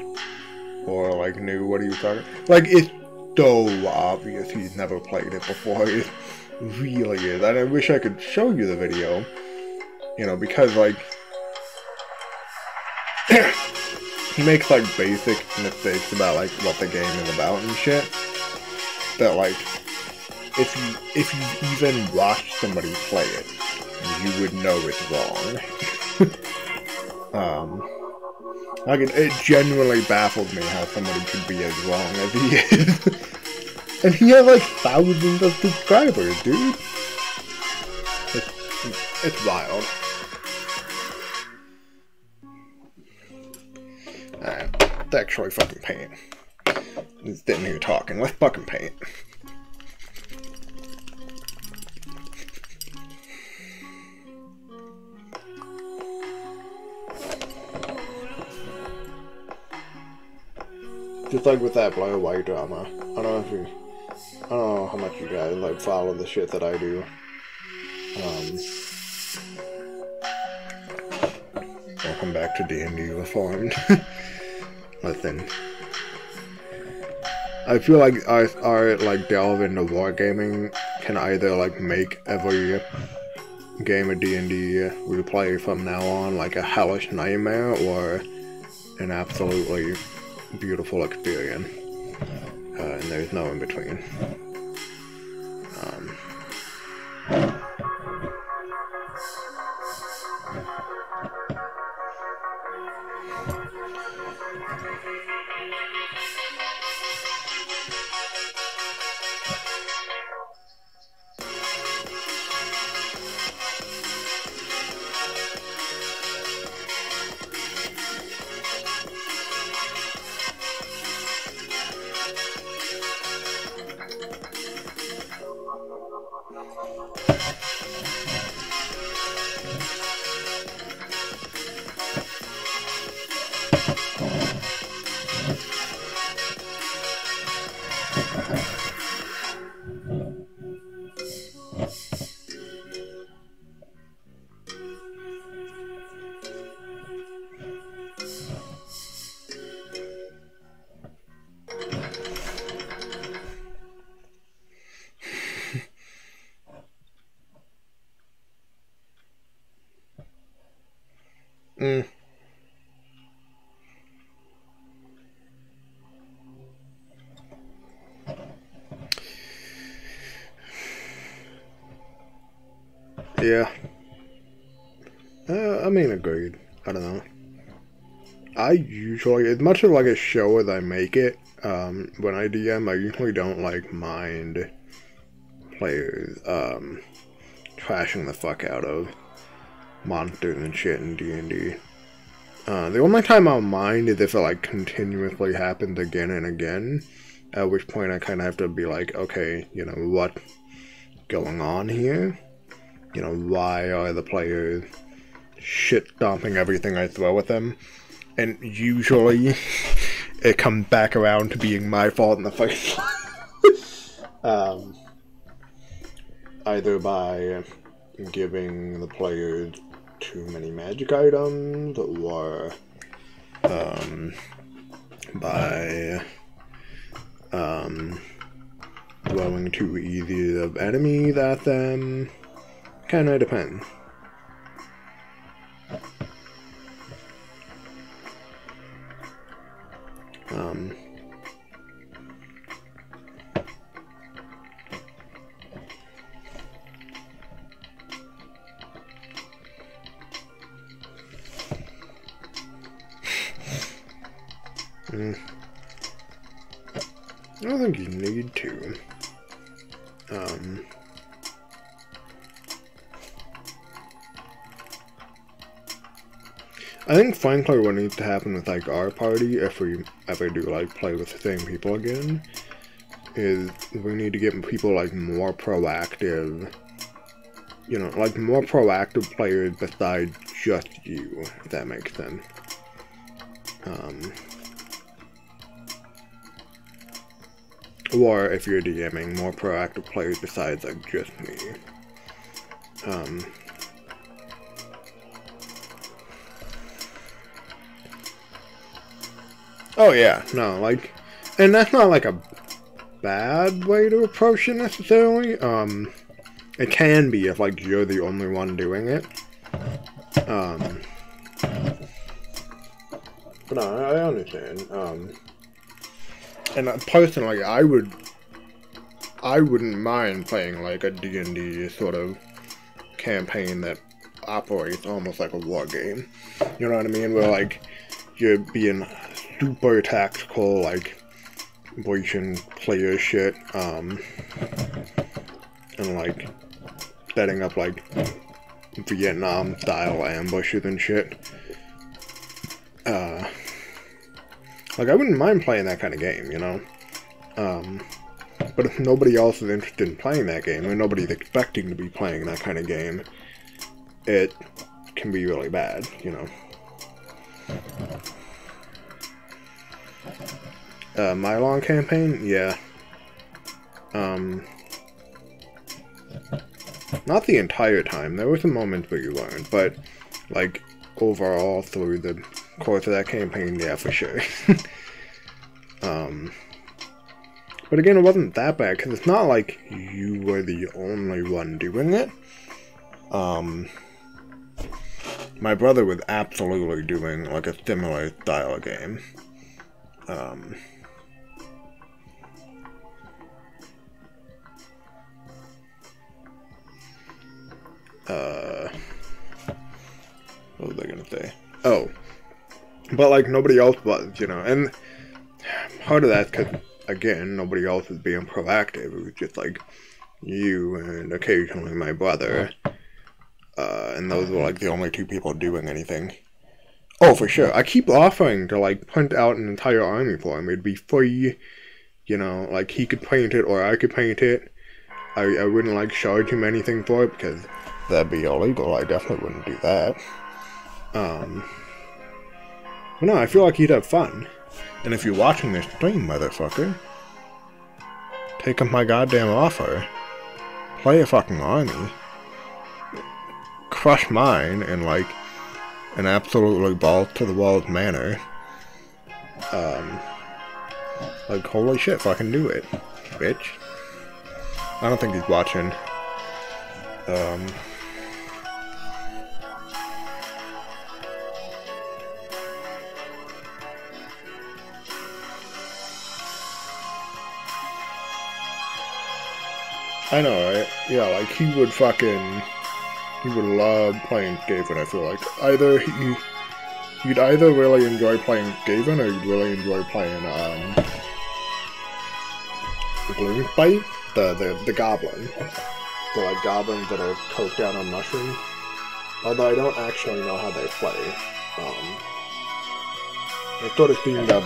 Or like knew what he was talking about. Like, it's so obvious he's never played it before. It really is. And I wish I could show you the video. You know, because like... he makes like basic mistakes about like what the game is about and shit. That like, if you even watch somebody play it, you would know it's wrong. Like, it genuinely baffled me how somebody could be as wrong as he is. And he has like thousands of subscribers, dude. It's wild. Alright, let's actually fucking paint. Just sitting here talking, let's fucking paint. Just like with that black and white drama. I don't know how much you guys like follow the shit that I do. Welcome back to D&D Reformed. Listen, I feel like our like delve into wargaming can either like make every game of D&D we play from now on like a hellish nightmare or an absolutely beautiful experience, and there's no in between. Yeah. I mean, agreed. I don't know. I usually, as much of like a show as I make it, when I DM, I usually don't like mind players, trashing the fuck out of monsters and shit in D&D. The only time I'll mind is if it like continuously happens again and again, at which point I kind of have to be like, okay, you know, what's going on here? You know, why are the players shit-stomping everything I throw at them? And usually, it comes back around to being my fault in the first place. Either by giving the players too many magic items, or by throwing too easy of enemies at them. Kinda depends. I don't think you need to. I think frankly what needs to happen with like our party, if we ever do like play with the same people again, is we need to get people like more proactive, you know, like more proactive players besides just you, if that makes sense. Or if you're DMing, more proactive players besides like just me. Oh yeah, no, like, and that's not like a bad way to approach it necessarily. It can be if like you're the only one doing it. But no, I understand. And personally, I wouldn't mind playing like a D&D sort of campaign that operates almost like a war game. You know what I mean? Where like you're being super tactical, like breaching player shit, and like setting up like Vietnam style ambushes and shit. Like I wouldn't mind playing that kind of game, you know? But if nobody else is interested in playing that game, or nobody's expecting to be playing that kind of game, it can be really bad, you know? My long campaign? Yeah. Not the entire time. There were some moments where you learned, but, like, overall through the course of that campaign, yeah, for sure. But again, it wasn't that bad, because it's not like you were the only one doing it. My brother was absolutely doing, like, a similar style of game. What was I gonna say? Oh. But, like, nobody else was, you know, and part of that's because, again, nobody else was being proactive. It was just, like, you and occasionally my brother. And those were, like, the only two people doing anything. Oh, for sure. I keep offering to, like, print out an entire army for him. It'd be free, you know, like, he could paint it or I could paint it. I wouldn't like charge him anything for it because that'd be illegal. I definitely wouldn't do that. But no, I feel like he'd have fun. And if you're watching this stream, motherfucker, take up my goddamn offer. Play a fucking army. Crush mine in like an absolutely balls-to-the-walls manner. Like, holy shit, fucking do it, bitch. I don't think he's watching. I know, right? Yeah, like, he would love playing Skaven, I feel like. You'd either really enjoy playing Skaven, or you'd really enjoy playing, Gloomspite, the goblin. The, like, goblins that are coked out on mushrooms. Although I don't actually know how they play. It sort of seemed to,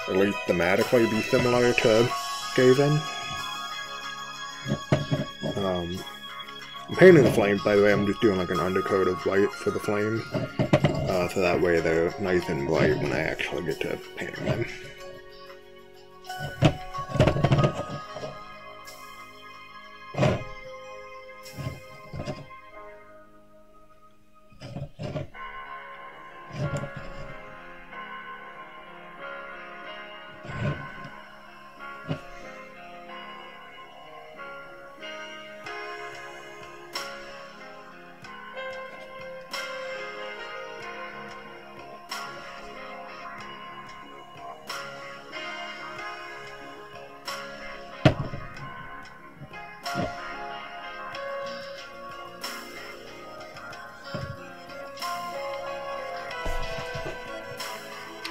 at least thematically, be similar to Skaven. I'm painting the flames, by the way. I'm just doing like an undercoat of white for the flame, so that way they're nice and bright when I actually get to painting them.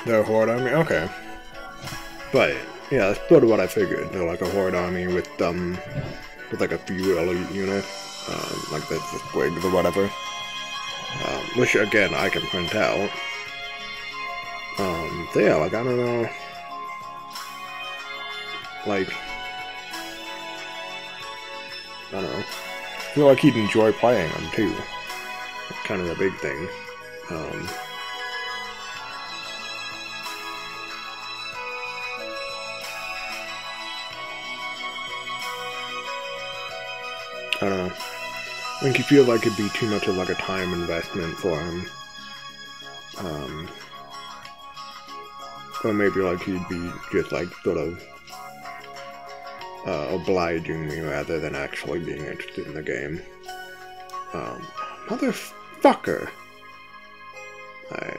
They're a horde army? Okay. But, yeah, that's sort of what I figured. They're like a horde army with like a few elite units, like the squigs or whatever. Which, again, I can print out. So yeah, like, I don't know. Like, I don't know. I feel like he'd enjoy playing them, too. That's kind of a big thing. I don't know. I think he feels like it'd be too much of like a time investment for him. Or maybe like he'd be just like sort of obliging me rather than actually being interested in the game. Motherfucker! I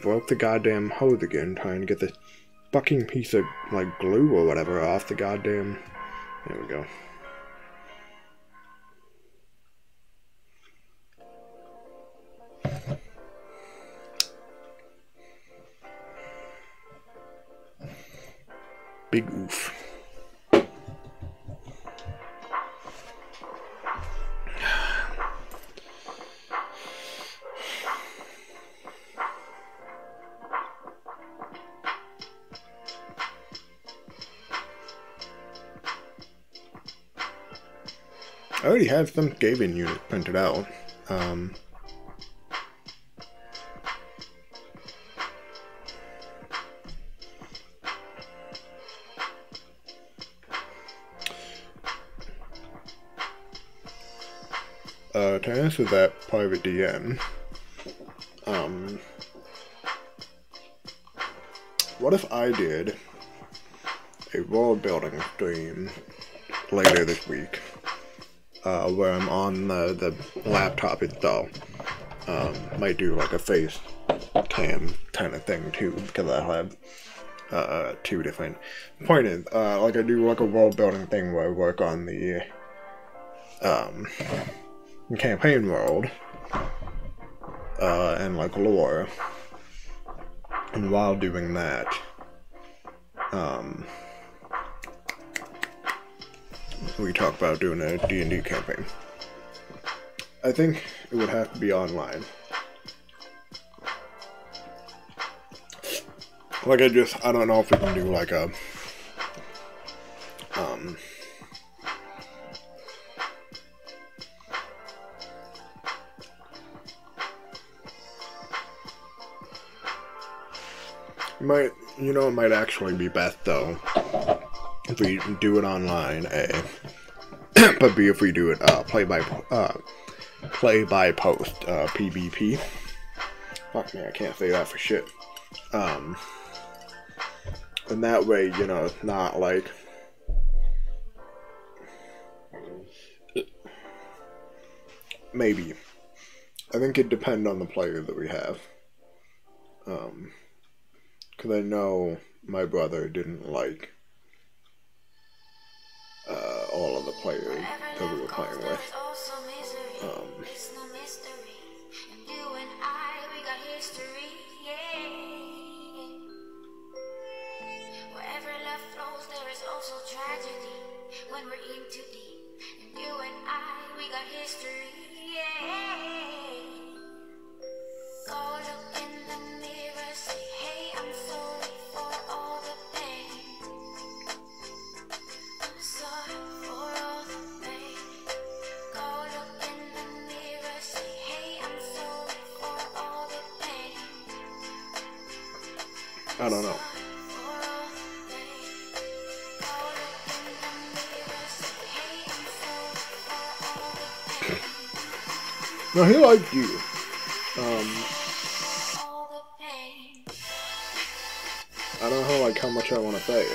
broke the goddamn hose again trying to get this fucking piece of like glue or whatever off the goddamn... There we go. Big oof. I already have some Skaven units printed out. To answer that private DM, what if I did a world building stream later this week, where I'm on the laptop itself? Might do like a face cam kind of thing too, because I have two different. Point is, like I do like a world building thing where I work on the campaign world, and like lore, and while doing that, we talk about doing a D&D campaign. I think it would have to be online. Like I don't know if we can do like a, it might actually be best though if we do it online, A. But B, if we do it play by post, PvP. Fuck me, I can't say that for shit. And that way, it's not like maybe. I think it depends on the player that we have. Because I know my brother didn't like all of the players that we were playing with. When we're in too deep, and you and I, we got history, yeah. Go look in the mirror, say, hey, I'm sorry for all the pain. I'm sorry for all the pain. Go look in the mirror, say, hey, I'm sorry for all the pain. I don't know. No, he liked you. I don't know how much I want to say.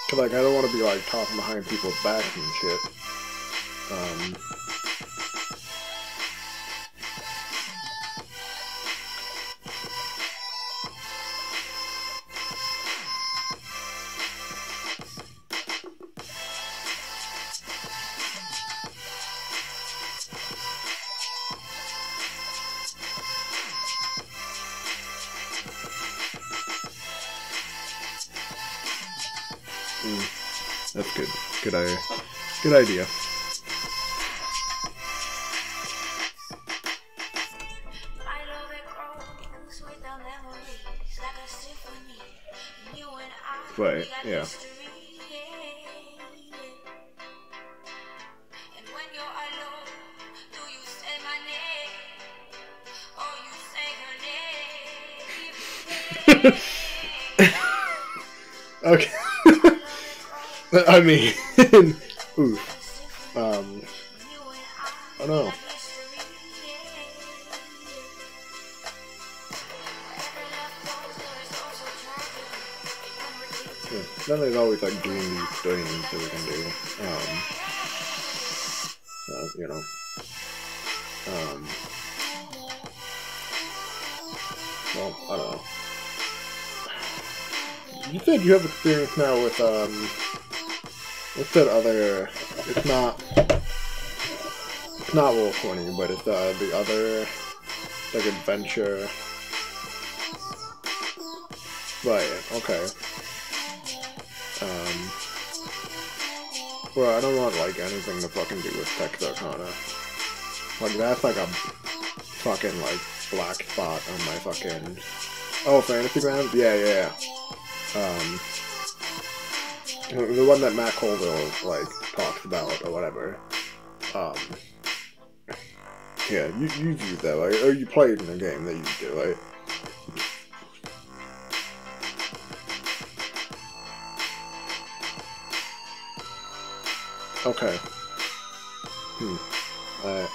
Cause I don't want to be talking behind people's backs and shit. That's good. Good idea. Right, yeah. Okay. I mean, oof. I don't know. Yeah, then there's always doing these things that we can do. Well, I don't know. You said you have experience now with, what's that other, it's not Roll20, but it's, the other, adventure. Right, okay. Well, I don't want, anything to fucking do with Texarkana. That's a fucking, black spot on my fucking... Oh, Fantasy Grounds? Yeah. The one that Matt Colville, talks about, or whatever. Yeah, you've used that, or you played in a game that you used it, right? Okay. Right.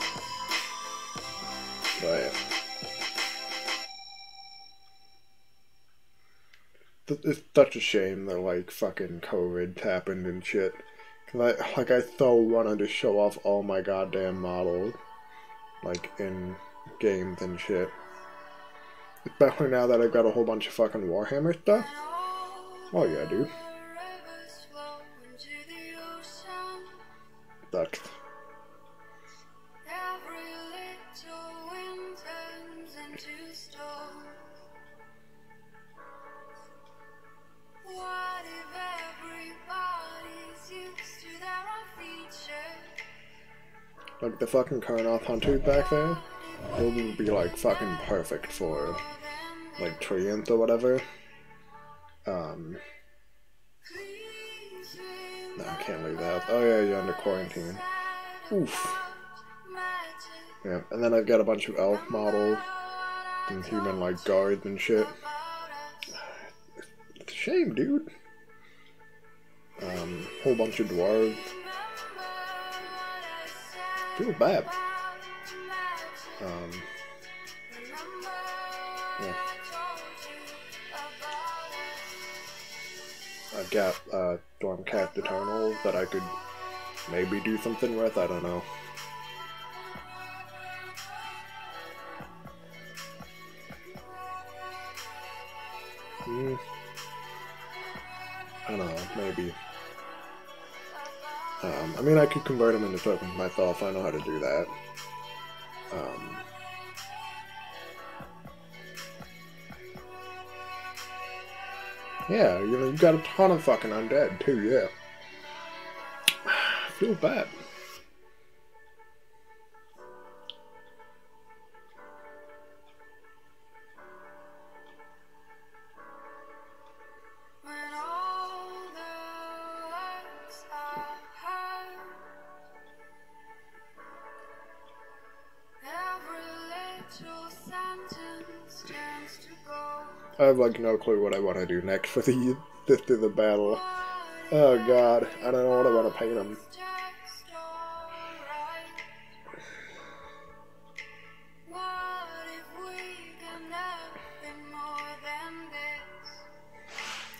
It's such a shame that, fucking COVID happened and shit. Cause I so wanted to show off all my goddamn models, in games and shit. Especially now that I've got a whole bunch of fucking Warhammer stuff. Oh yeah, dude. Sucks. The fucking Karnoth hunters back there, those would be fucking perfect for treants or whatever. No, I can't leave that. Oh yeah, you're under quarantine. Oof. Yeah, and then I've got a bunch of elf models and human guards and shit. shame, dude. Whole bunch of dwarves. Feel bad. Yeah. I've got Stormcast Eternals that I could maybe do something with. I don't know. I don't know, maybe. I mean, I could convert them into tokens myself. I know how to do that. Yeah, you know, you got a ton of fucking undead too. Yeah, I feel bad. I have like no clue what I want to do next for the battle. Oh god, I don't know what I want to paint them.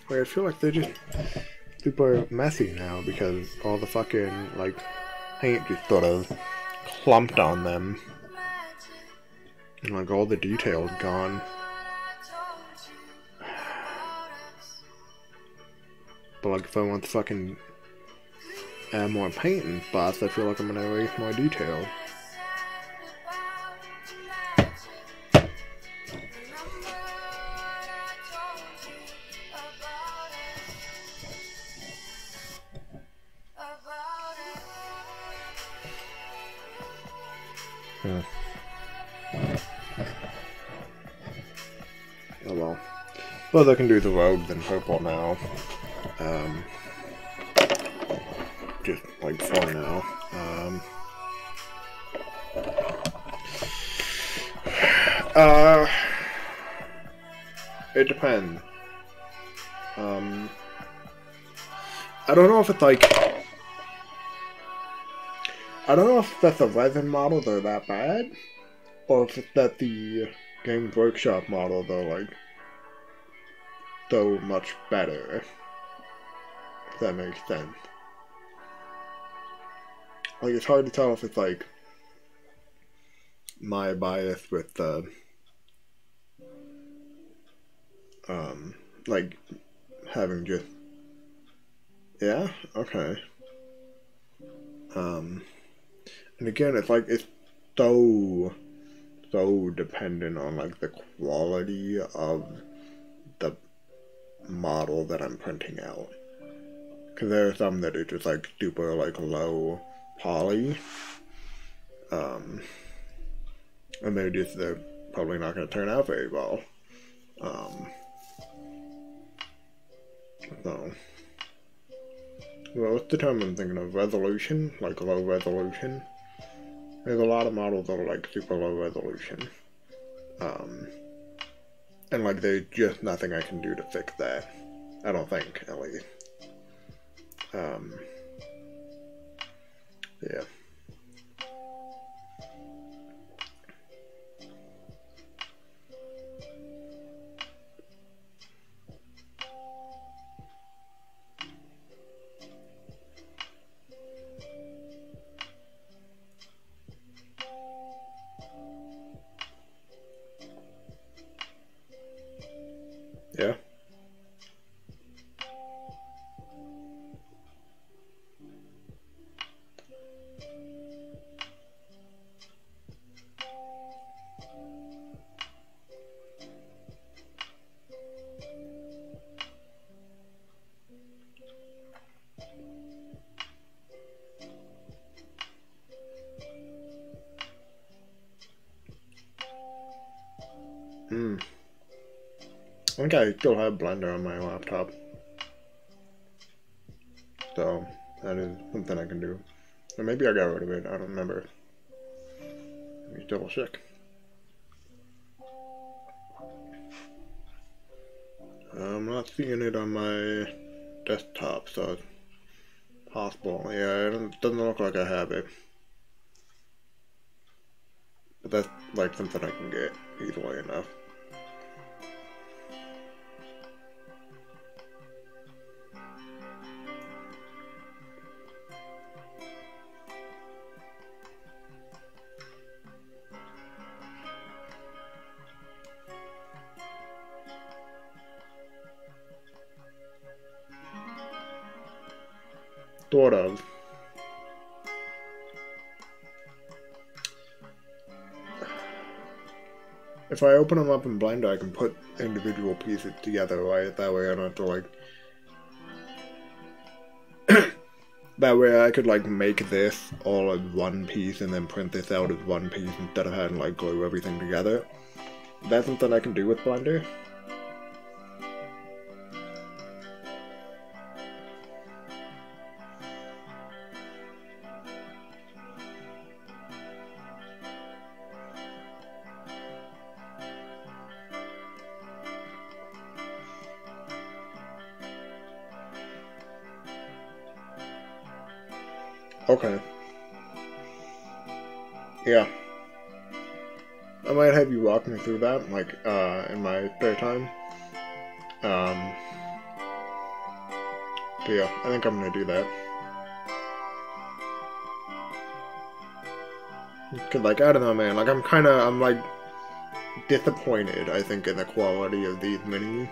Like, I feel like they're just super messy now because all the fucking like paint just sort of clumped on them, and like all the details gone. But like if I want to fucking add more paint and spots, I feel like I'm gonna waste more detail. Oh well. But I can do the robes in purple now. Just like for now. It depends. I don't know if it's like, I don't know if that the resin models are that bad, or if it's that the Games Workshop models are like so much better. If that makes sense. Like, it's hard to tell if it's like my bias with the like having just, yeah, okay. And again, it's like it's so dependent on like the quality of the model that I'm printing out. Because there are some that are just like super like low poly, and they're probably not going to turn out very well. So, well, what's the term I'm thinking of? Resolution? Like low resolution? There's a lot of models that are like super low resolution. And like there's just nothing I can do to fix that. I don't think, at least. Yeah. Yeah. I think I still have Blender on my laptop. So, that is something I can do. Or maybe I got rid of it, I don't remember. Let me double check. I'm not seeing it on my desktop, so it's possible. Yeah, it doesn't look like I have it. But that's like something I can get easily enough. Sort of. If I open them up in Blender, I can put individual pieces together, right? That way I don't have to, like... that way I could, like, make this all as one piece and then print this out as one piece instead of having, like, glue everything together. That's something I can do with Blender. Okay. Yeah. I might have you walk me through that, like, in my spare time. But yeah, I think I'm gonna do that. Cause, like, I don't know, man, like, I'm, like, disappointed, I think, in the quality of these minis.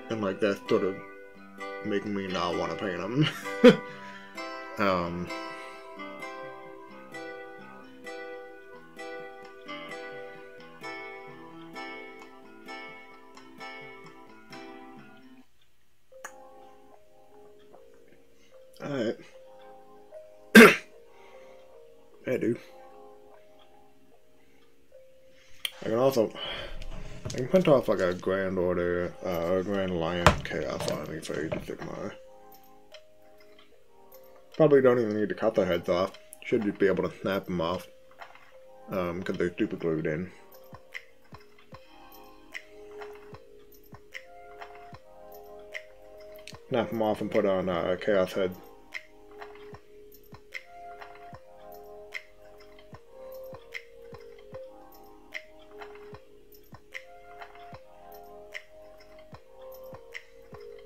And, like, that's sort of making me not want to paint them. Alright. I do. I can print off like a Grand Order, Grand Alliance Chaos Army for Age of Sigmar. Probably don't even need to cut their heads off. Should just be able to snap them off. Because they're super glued in. Snap them off and put on a Chaos head.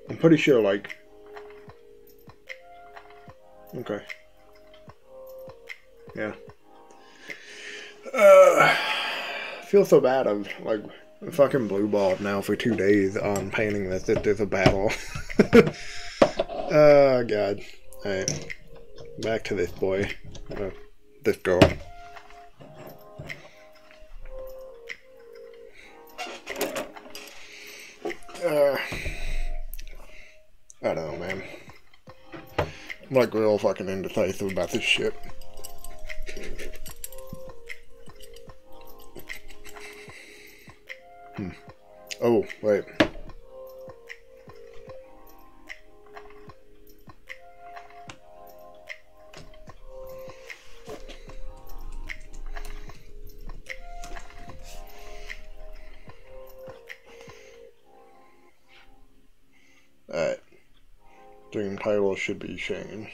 I'm pretty sure, like... Okay. Yeah. I feel so bad. I'm, like, fucking blue balled now for 2 days on painting this. It is a battle. Oh, God. Alright. Back to this boy. This girl. I don't know, man. I'm like real fucking indecisive about this shit. Oh, wait. Alright. Dream title should be Shane.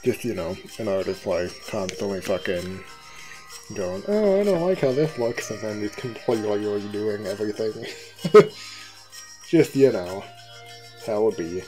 Just, you know, an artist like constantly fucking going, oh, I don't like how this looks, and then just completely redoing everything. Just, you know, how it be.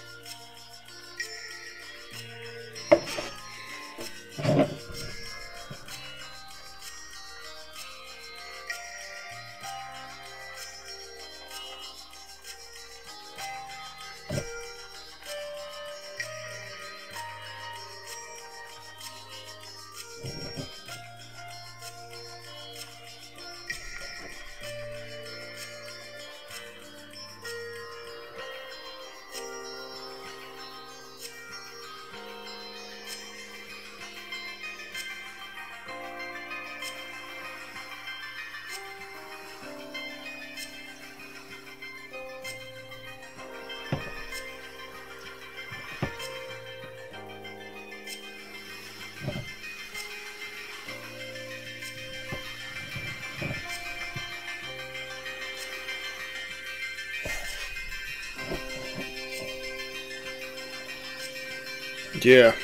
Yeah.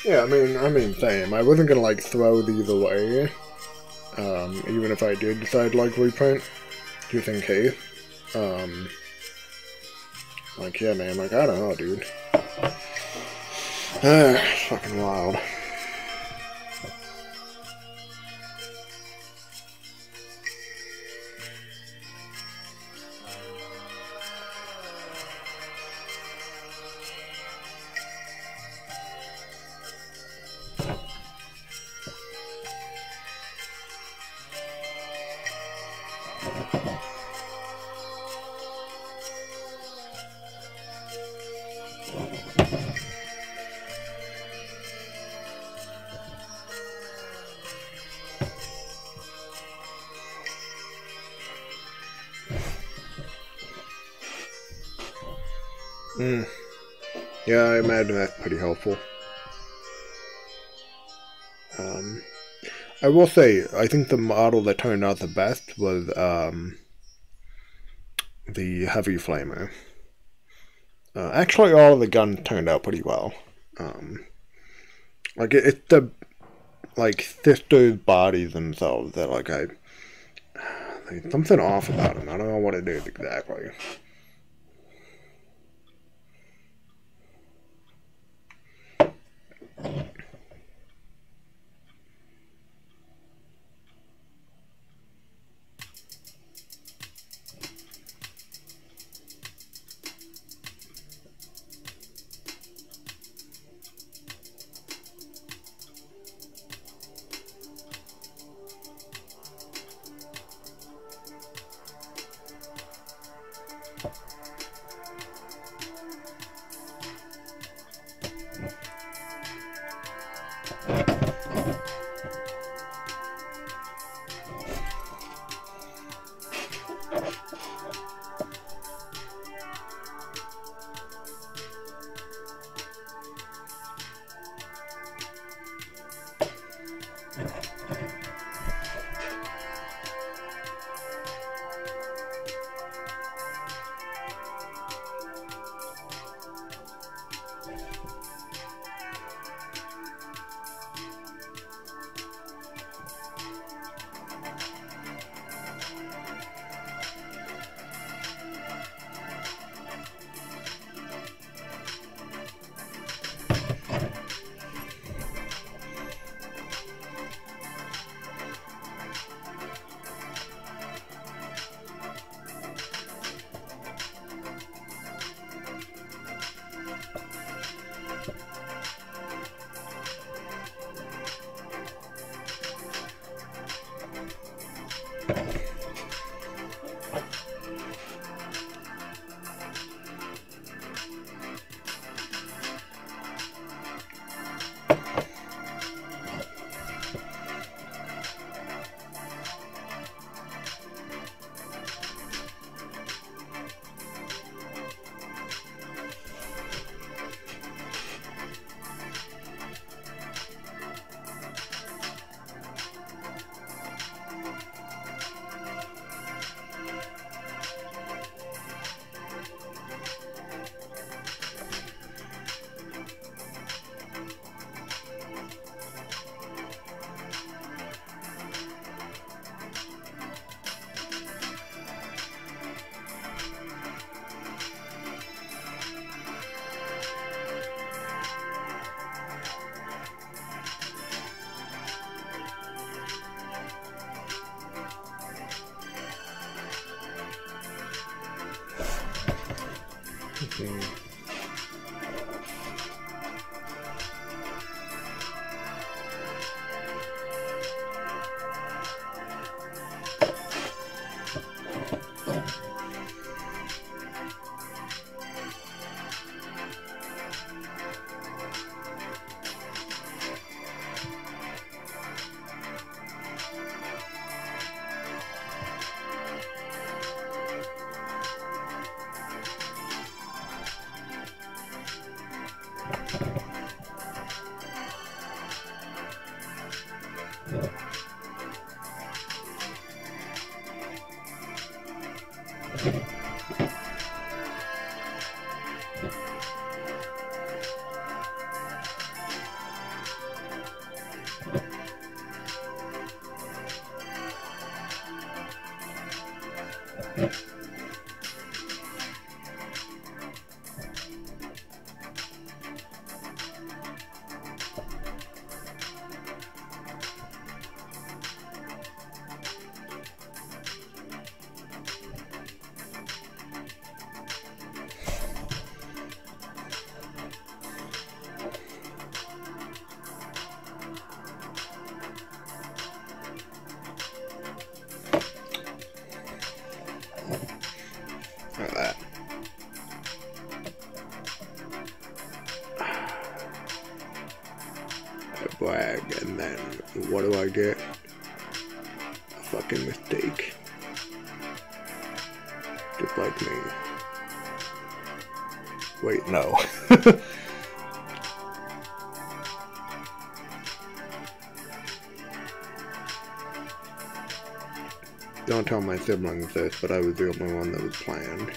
Yeah, I mean, same. I wasn't gonna like throw these away, even if I did decide to like reprint, just in case. Like, yeah, man, like, I don't know, dude. It's fucking wild. Yeah, I imagine that's pretty helpful. I will say, I think the model that turned out the best was the Heavy Flamer. Actually, all of the guns turned out pretty well. Like, it's the, like, sisters' bodies themselves that, like, there's something off about them. I don't know what it is exactly. Like that. I brag, and then what do I get? A fucking mistake. Just like me. Wait, no. Don't tell my siblings this, but I was the only one that was planned.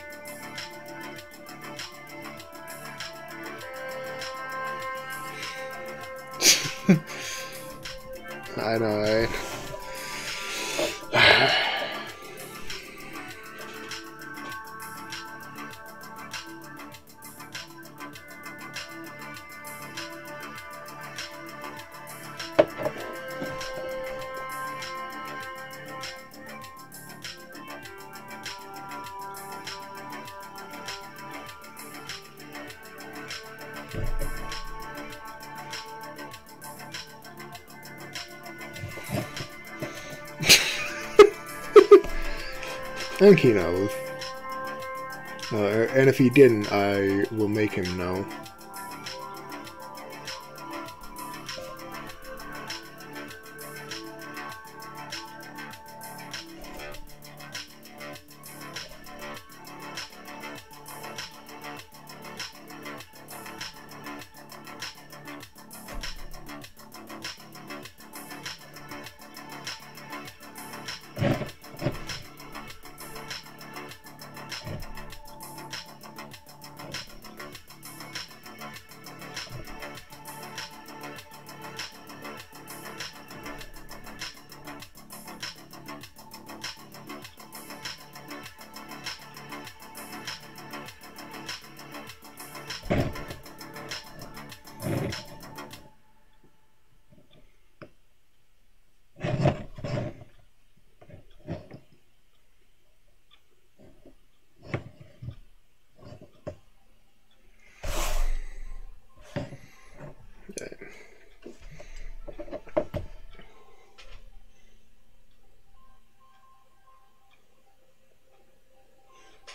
I know, right? I think he knows. And if he didn't, I will make him know.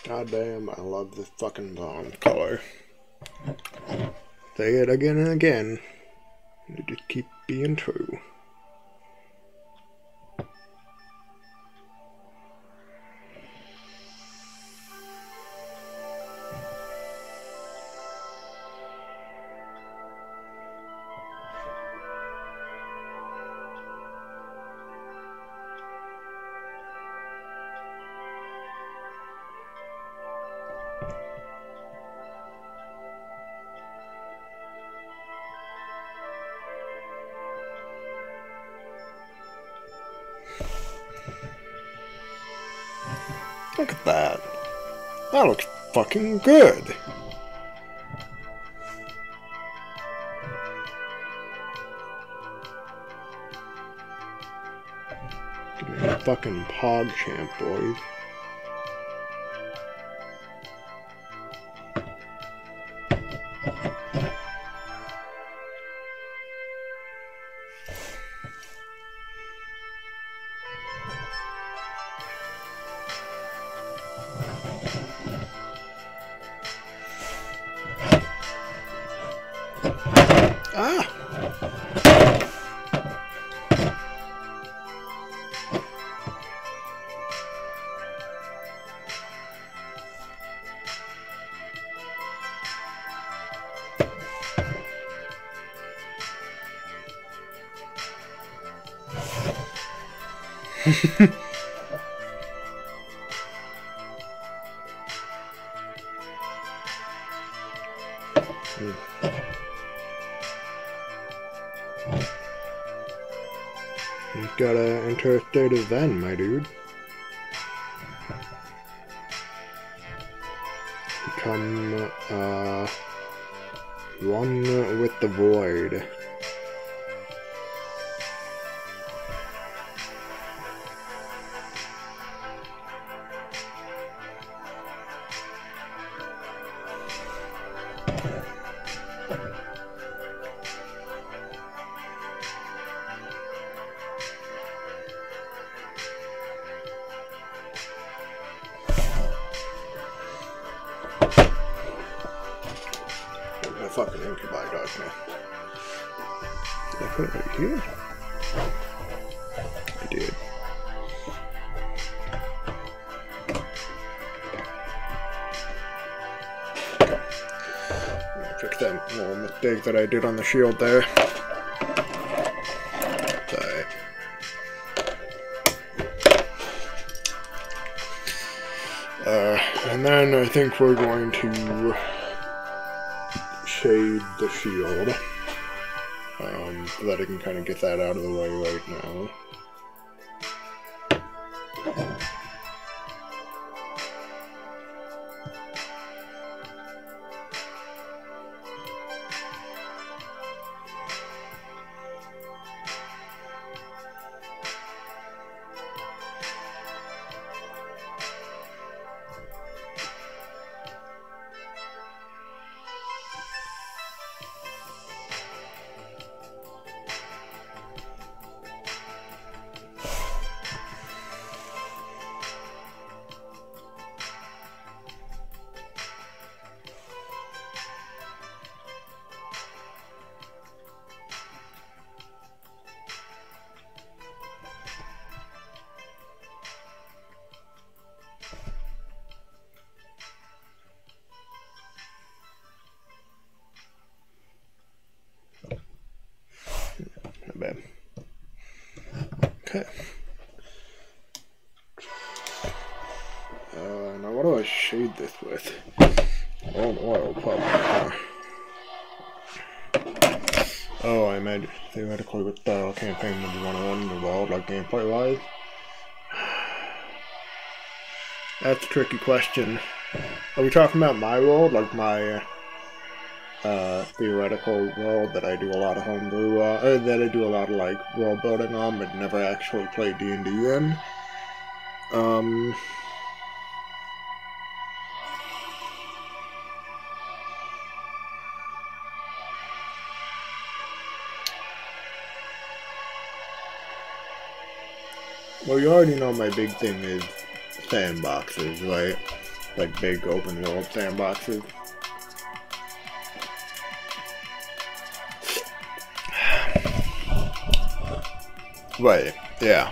God damn, I love this fucking bomb color. Say it again and again. You just keep being true. Look at that. That looks fucking good. Give me a fucking pog champ, boys. Ah! You've got to enter a state of zen, my dude. become one with the void. Fucking incubi dog, man. Did I put it right here? I did. Fix that little mistake that I did on the shield there. Alright. And then I think we're going to shade the shield, so that I can kind of get that out of the way right now. Not bad. Okay. Now what do I shade this with? Old oil, probably. Oh, I imagine theoretically with the campaign would be one in the world, like gameplay wise. That's a tricky question. Are we talking about my world, like my theoretical world that I do a lot of homebrew, or that I do a lot of like world building on, but never actually play D&D in? Well, you already know my big thing is sandboxes, right? Like big open world sandboxes. Right, yeah.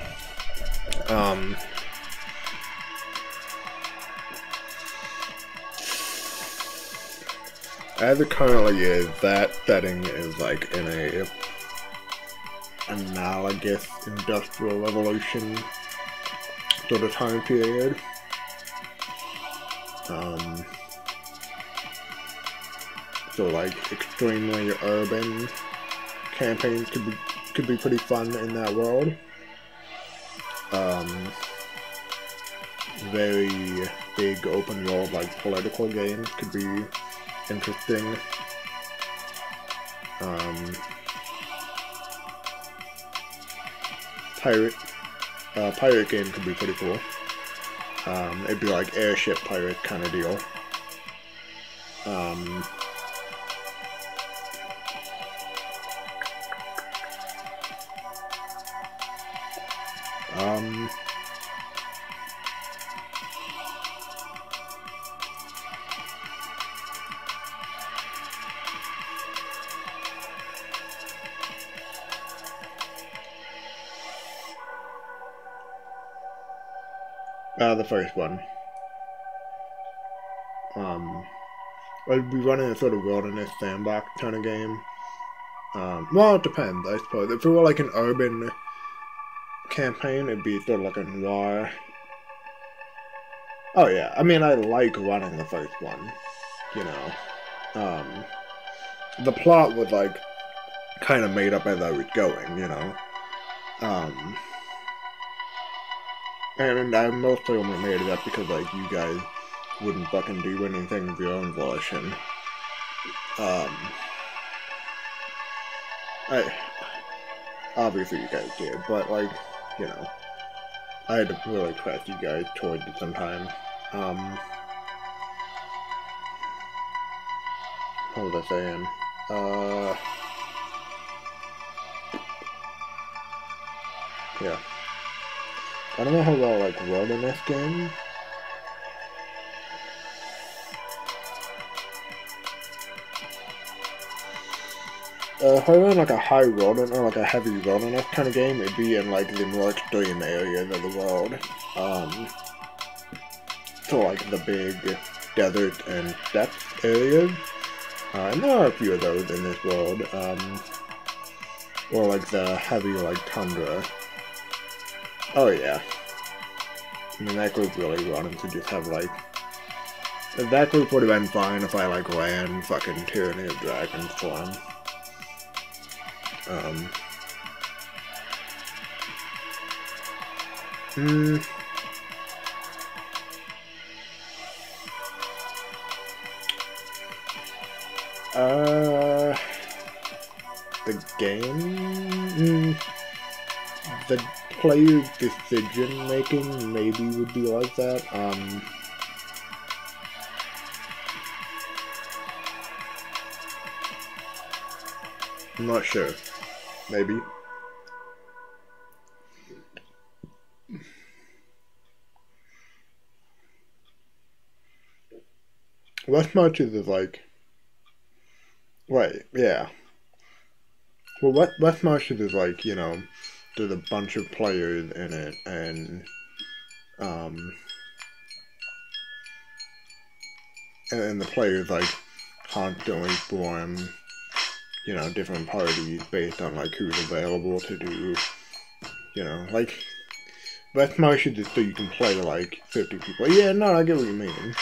As it currently is, that setting is like in a analogous industrial revolution sort of time period. So like extremely urban campaigns could be pretty fun in that world. Very big open world like political games could be interesting. Pirate game could be pretty cool. It'd be like airship pirate kind of deal. The first one. I'd be running a sort of wilderness sandbox kind of game. Well, it depends, I suppose. If it were like an urban campaign, it'd be sort of like a noir. Oh yeah, I mean, I like running the first one, you know. The plot was like kind of made up as I was going, you know. And I mostly only made it up because like you guys wouldn't fucking do anything of your own volition. Obviously you guys did, but like, you know, I had to really press you guys towards it sometime. What was I saying? Yeah. I don't know how well like wilderness game. If I ran like a high wilderness or like a heavy wilderness kind of game, it'd be in like the more extreme areas of the world. So like the big desert and steppe areas. And there are a few of those in this world. Or like the heavy like tundra. Oh yeah. I mean that group really wanted to just have like that group would have been fine if I like ran fucking Tyranny of Dragons for them. The game? The player's decision making maybe would be like that. I'm not sure. Maybe. West Marches is like... Right, yeah. Well, West Marches is like, you know, there's a bunch of players in it, and the players like constantly form, you know, different parties based on like who's available to do, you know, like West Marches is so you can play to like 50 people. Yeah, no, I get what you mean.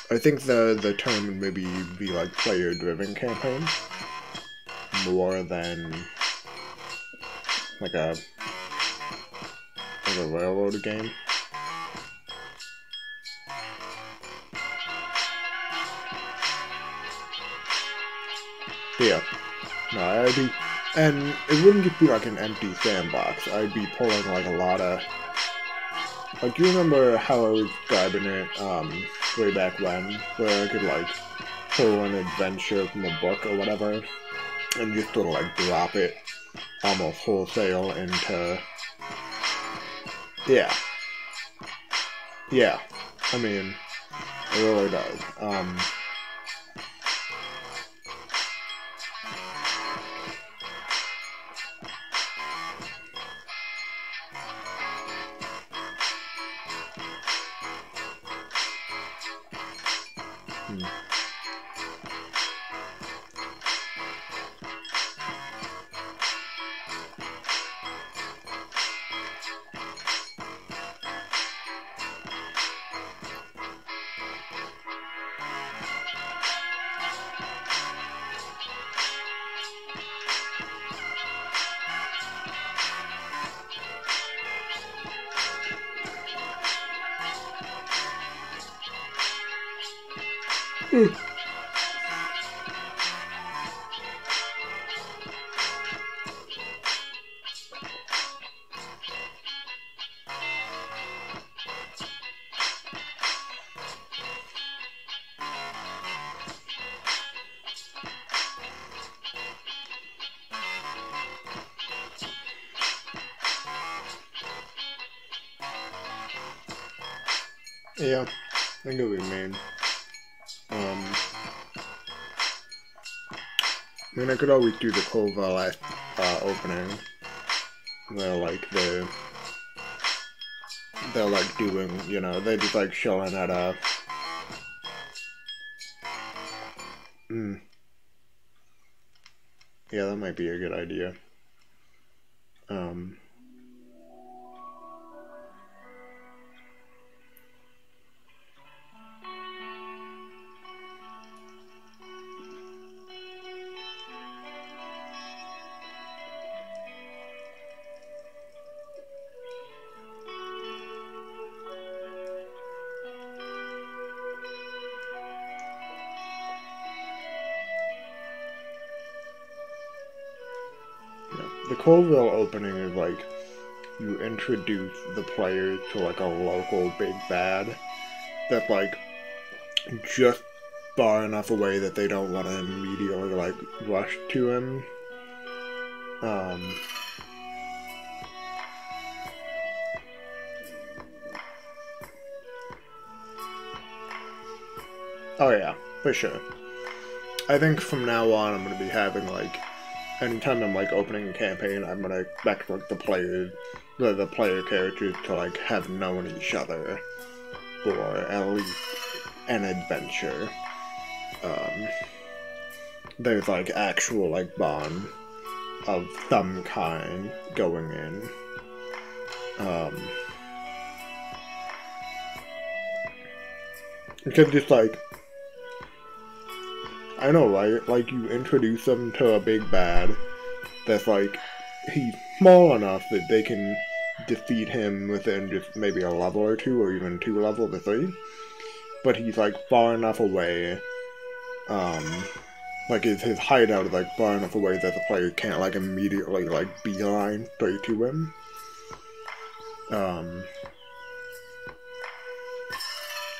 I think the term would maybe be like player-driven campaign more than like a railroad game. Yeah. No, I'd be, and it wouldn't just be like an empty sandbox. I'd be pulling like a lot of, like, do you remember how I was describing it, way back when, where I could like pull an adventure from a book or whatever, and just sort of like drop it almost wholesale into, yeah. Yeah. I mean, it really does. Yeah, I get what you mean. I mean, I could always do the Clover opening, where like they're like doing, you know, they're just like chilling at a. Yeah, that might be a good idea. Yeah. The Colville opening is like you introduce the players to like a local big bad that's like just far enough away that they don't want to immediately like rush to him. Oh yeah, for sure. I think from now on I'm gonna be having like anytime I'm like opening a campaign, I'm gonna expect like the player characters to like have known each other for at least an adventure. There's like actual like bond of some kind going in. Because just like I know, right? Like you introduce them to a big bad that's like he's small enough that they can defeat him within just maybe a level or two, or even 2 levels or 3. But he's like far enough away, like his hideout is like far enough away that the player can't like immediately like beeline straight to him.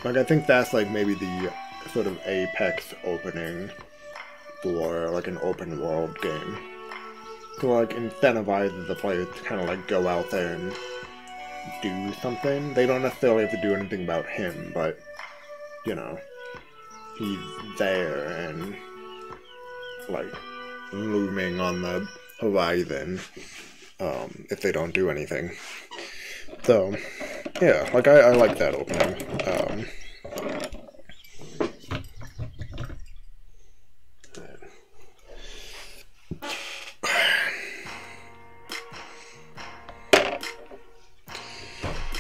Like I think that's like maybe the sort of apex opening for like an open world game. To like incentivize the players to kind of like go out there and do something. They don't necessarily have to do anything about him, but you know, he's there and like looming on the horizon if they don't do anything. So yeah, like I like that opening.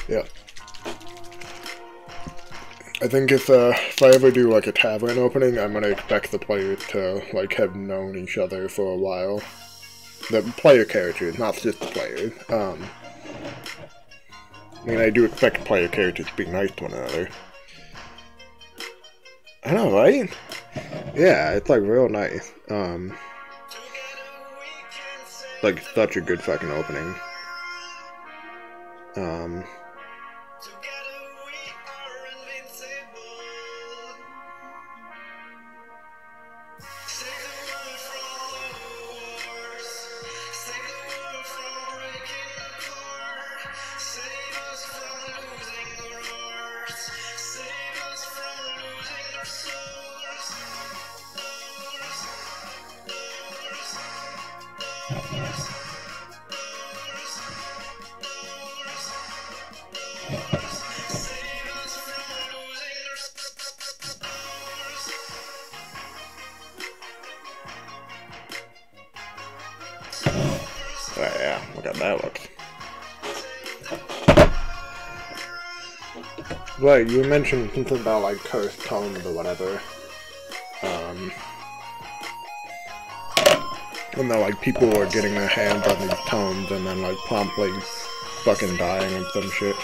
Yeah. I think if I ever do like a tavern opening, I'm gonna expect the players to like have known each other for a while. The player characters, not just the players. I mean, I do expect player characters to be nice to one another. I know, right? Yeah, it's like real nice. Like such a good fucking opening. Oh, yeah, look at that look. Right, you mentioned something about like cursed tones or whatever. And that like people were getting their hands on these tones and then like promptly fucking dying and some shit.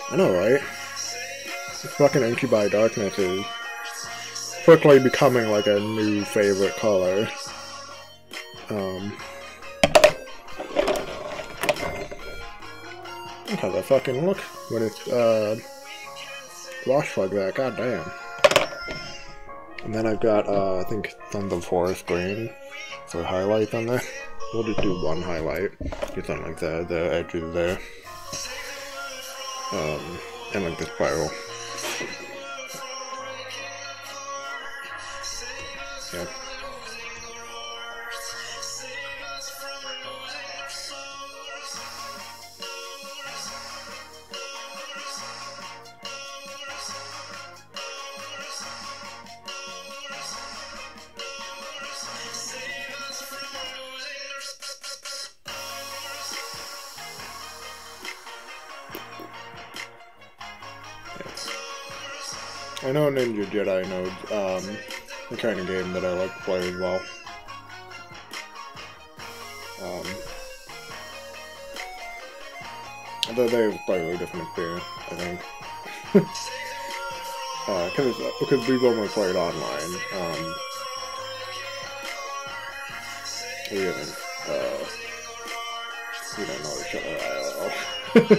I know, right? This fucking Incubi Darkness is quickly becoming like a new favorite color. Look how that fucking look when it's washed like that, god damn. And then I've got I think Sons of Forest Green for highlights on there. We'll just do one highlight. Just on like the edges there. And like the spiral. Yeah. I know Ninja Jedi knows the kind of game that I like to play as well. Although they have a slightly different experience, I think. Because we've only played online. We haven't We don't know each other at all.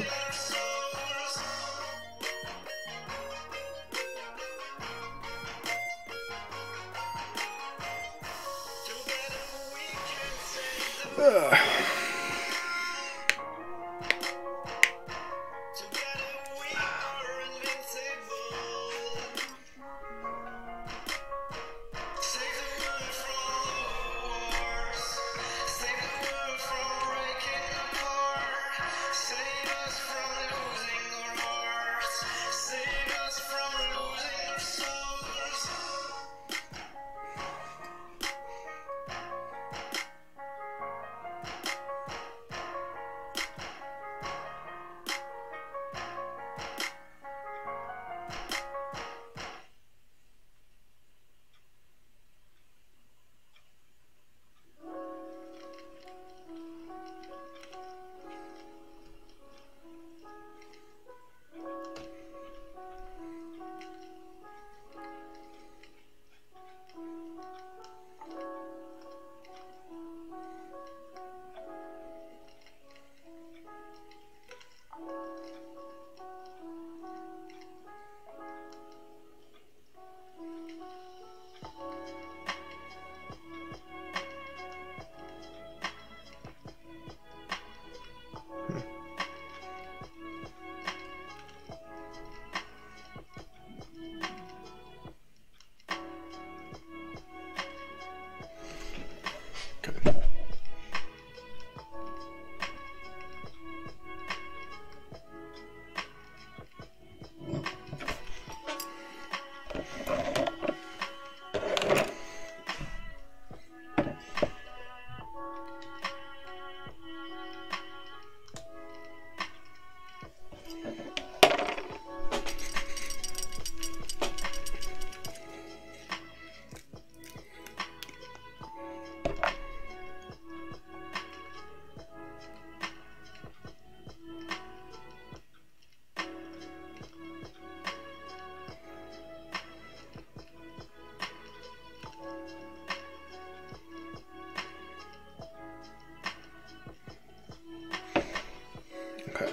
Okay.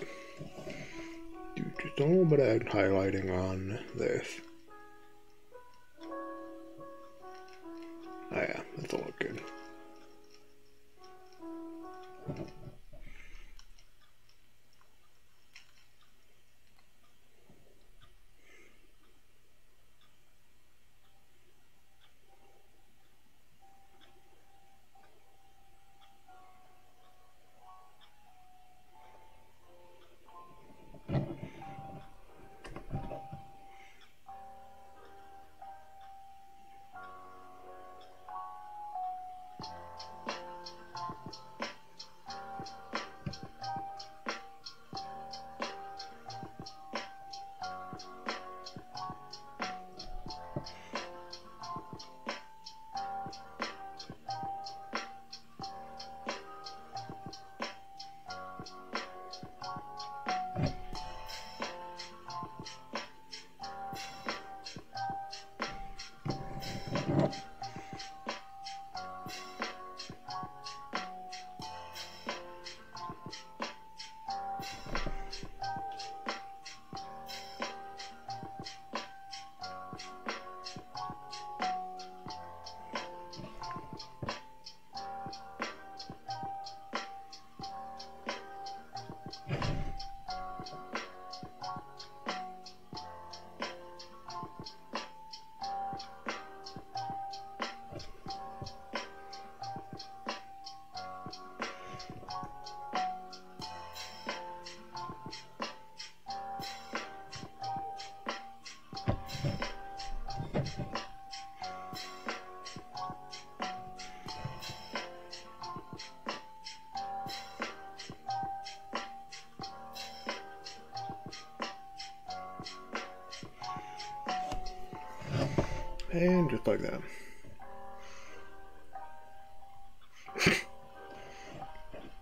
Do just a little bit of highlighting on this. Oh yeah, that'll look good. And just like that.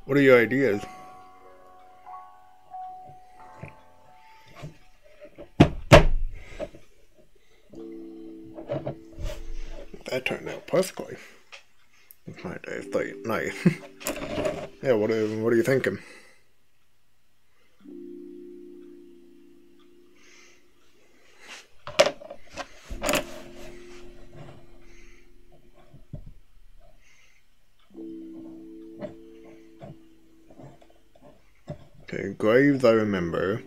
What are your ideas? That turned out perfectly. My day, late night. Yeah, what are you thinking? Okay, Graves I remember.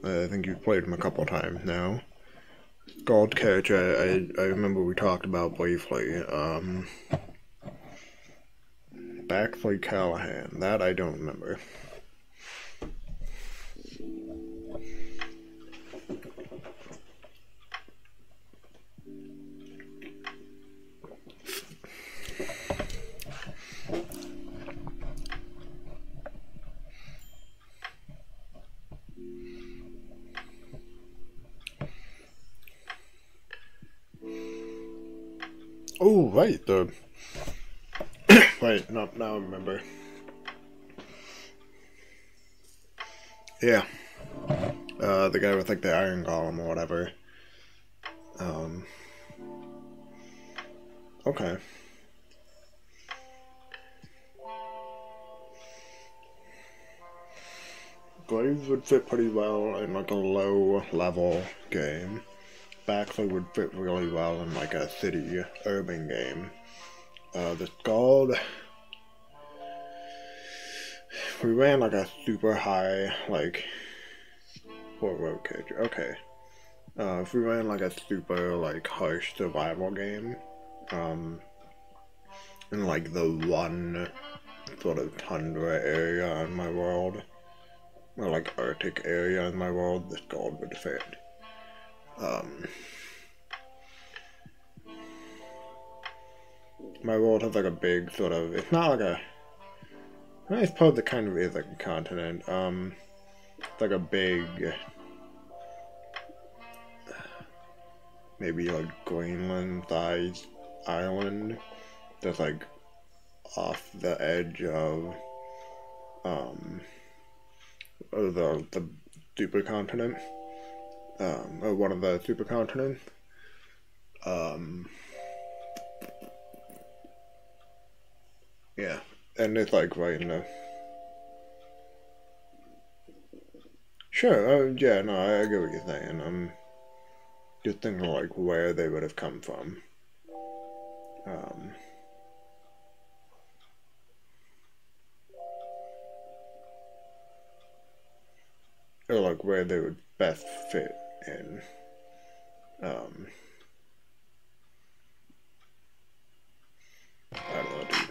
I think you've played him a couple times now. Gold Coach, I remember we talked about briefly. Baxley Callahan, that I don't remember. Oh, right, Wait, no, now I remember. Yeah. The guy with, like, the Iron Golem or whatever. Okay. Graves would fit pretty well in, like, a low-level game. Baxley would fit really well in, like, a city, urban game. The Scald... We ran, like, a super high, like... Poor road cage. Okay. If we ran, like, a super, like, harsh survival game, in, like, the one sort of tundra area in my world, or, like, Arctic area in my world, the Scald would fit. My world has, like, a big sort of... It's not, like, a... I suppose it kind of is, like, a continent. It's, like, a big... Maybe, like, Greenland-sized island that's, like, off the edge of, the supercontinent, or one of the supercontinents. Yeah, and it's, like, right in the... Sure, yeah, no, I get what you're saying. Just thinking, like, where they would have come from. Or, like, where they would best fit in. I don't know, dude.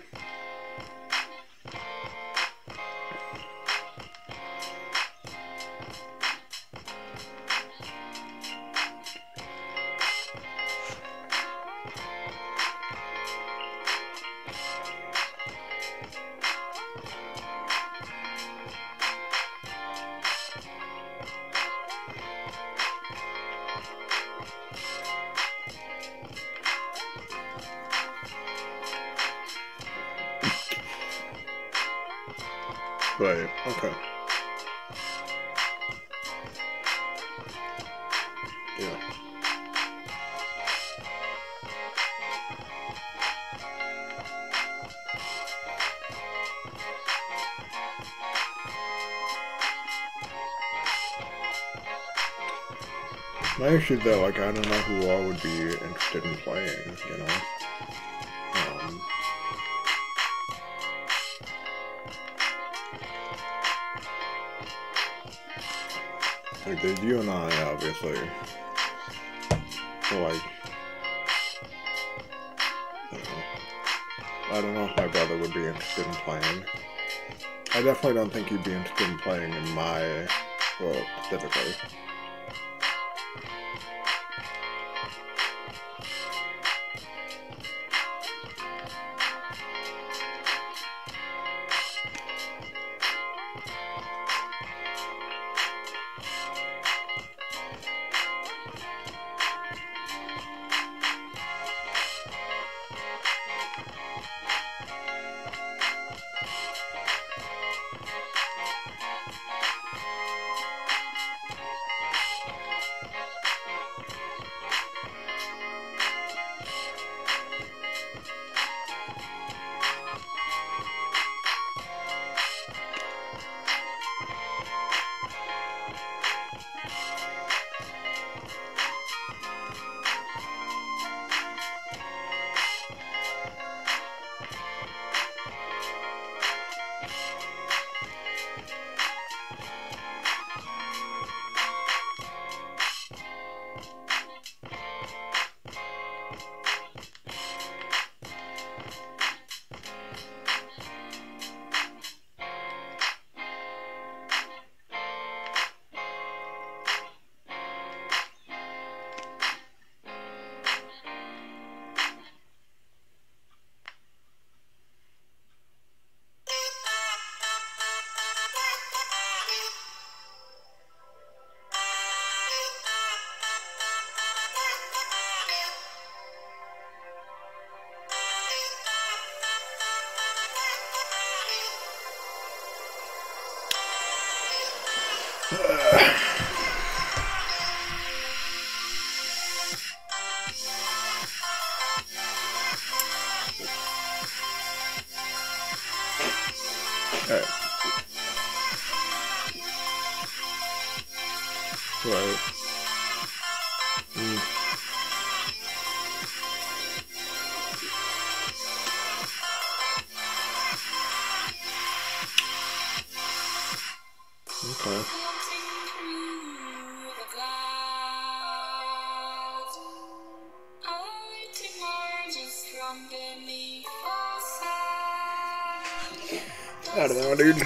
Right, okay. Yeah. My issue though, like, I don't know who all would be interested in playing, you know? Like, there's you and I, obviously. So, like, I don't know if my brother would be interested in playing. I definitely don't think he'd be interested in playing in my world, specifically. Alright. Right. Okay. I don't know, dude.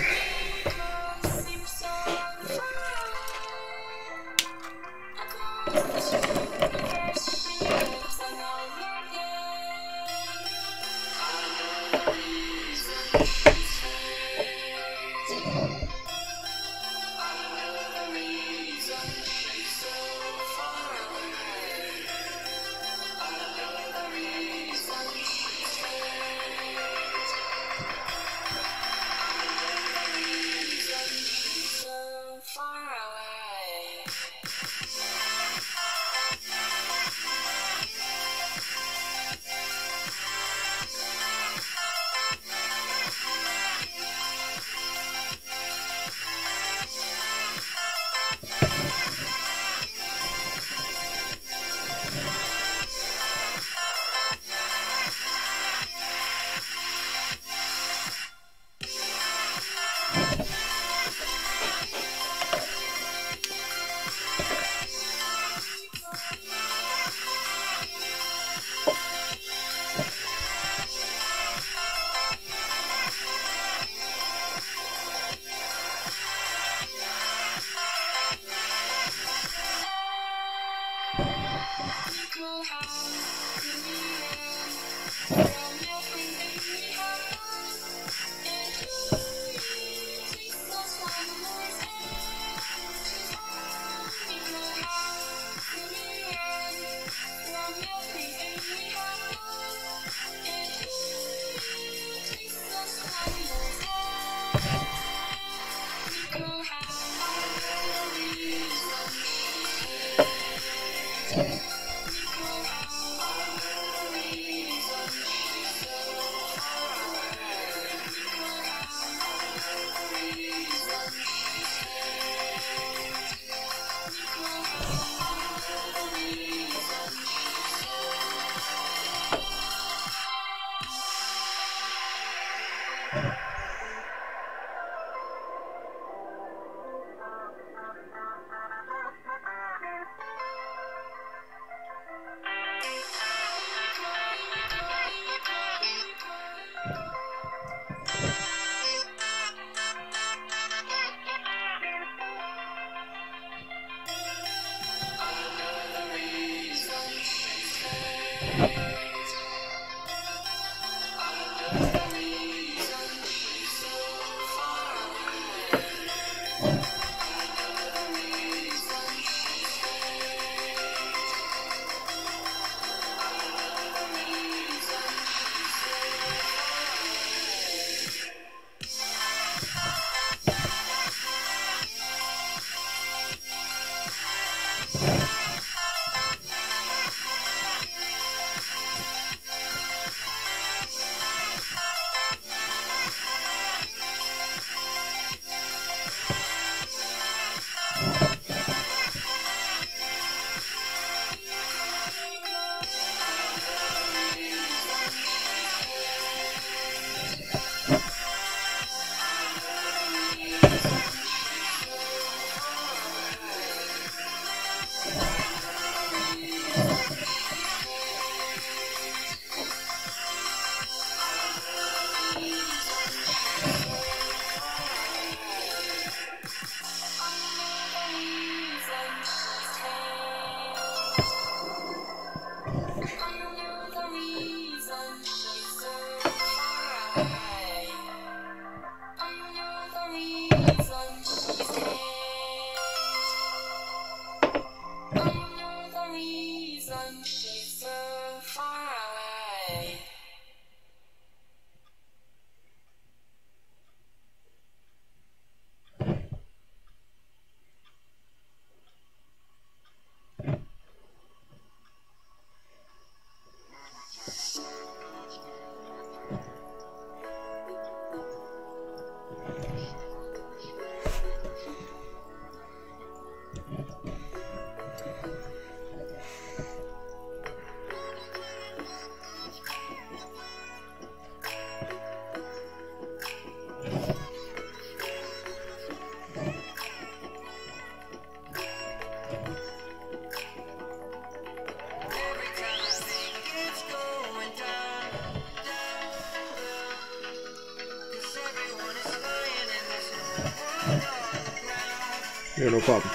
Yeah, no problem.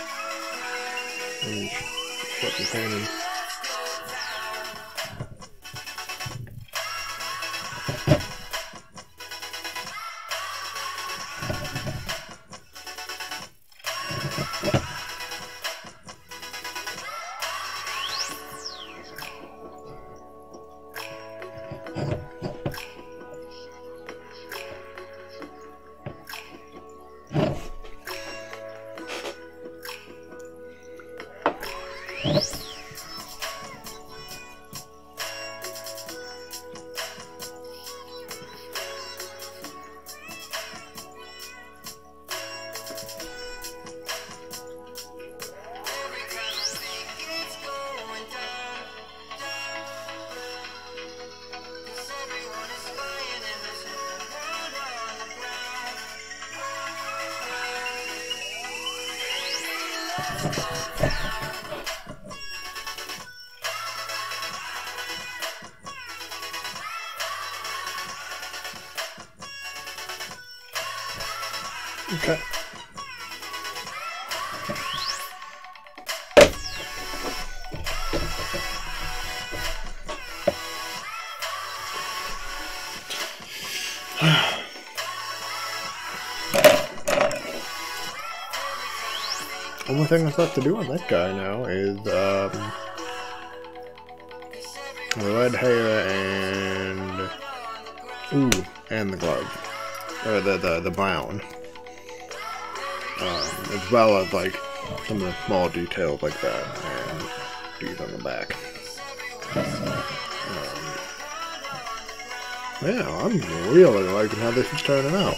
Let me shut the fan in. Okay. Only thing that's left to do on that guy now is red hair and and the glove, or the brown, as well as like some of the small details like that and these on the back. Yeah, I'm really liking how this is turning out.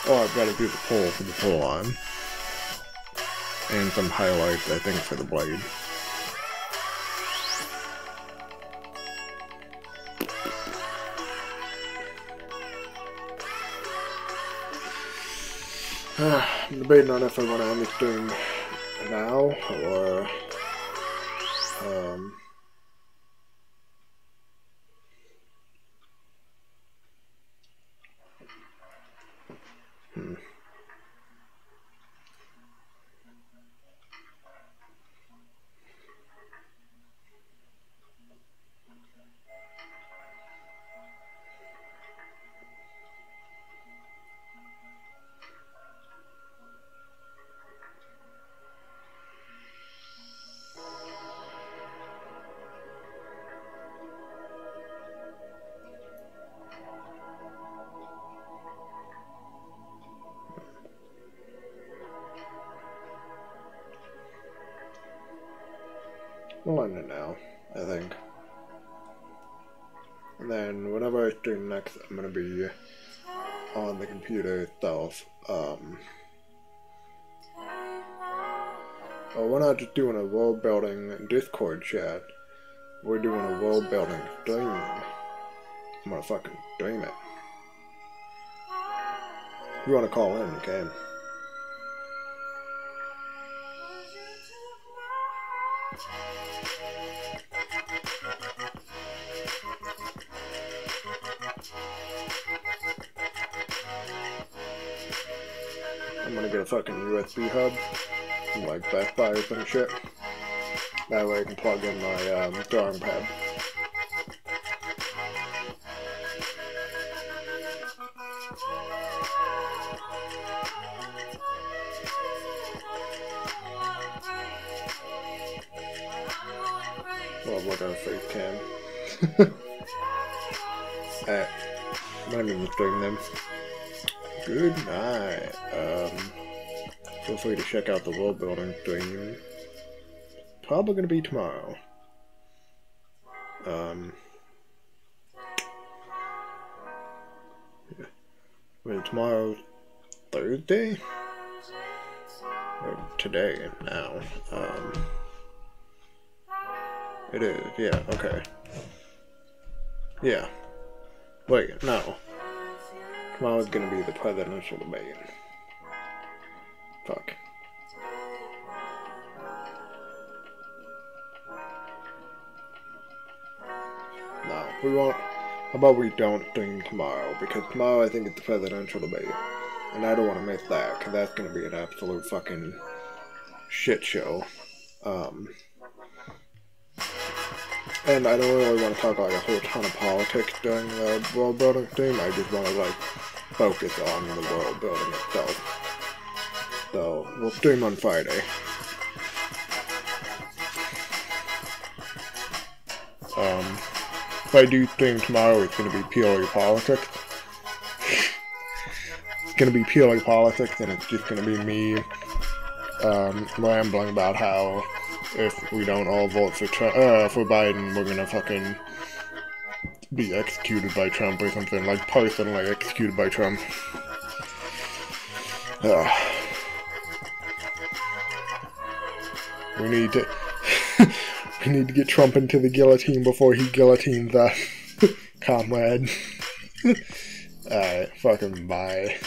Oh, I've got to do the pull for the pull on. And some highlights, I think, for the blade. I'm debating on if I want to end the stream now, or we'll end it now, I think. And then whenever I stream next, I'm gonna be on the computer itself. Oh, we're not just doing a world building Discord chat. We're doing a world building stream. I'm gonna fucking stream it. If you wanna call in, you can. I'm gonna get a fucking USB hub, from like Best Buy or some shit. That way I can plug in my drawing pad. Well, look at a face cam. Alright. I'm not even stream them. Good night. Feel free to check out the world building stream. Probably gonna be tomorrow. Wait, tomorrow's Thursday? Or today, now. It is, yeah, okay. Yeah. Wait, no. Tomorrow's gonna be the presidential debate. Fuck. No, we won't. How about we don't stream tomorrow? Because tomorrow I think it's the presidential debate. And I don't want to miss that, because that's going to be an absolute fucking shit show. And I don't really want to talk like a whole ton of politics during the world building stream. I just want to like focus on the world building itself. So we'll stream on Friday. If I do stream tomorrow, it's going to be purely politics. It's going to be purely politics, and it's just going to be me rambling about how if we don't all vote for Biden, we're going to fucking be executed by Trump or something, like personally executed by Trump. We need to we need to get Trump into the guillotine before he guillotines us, comrade. Alright, fucking bye.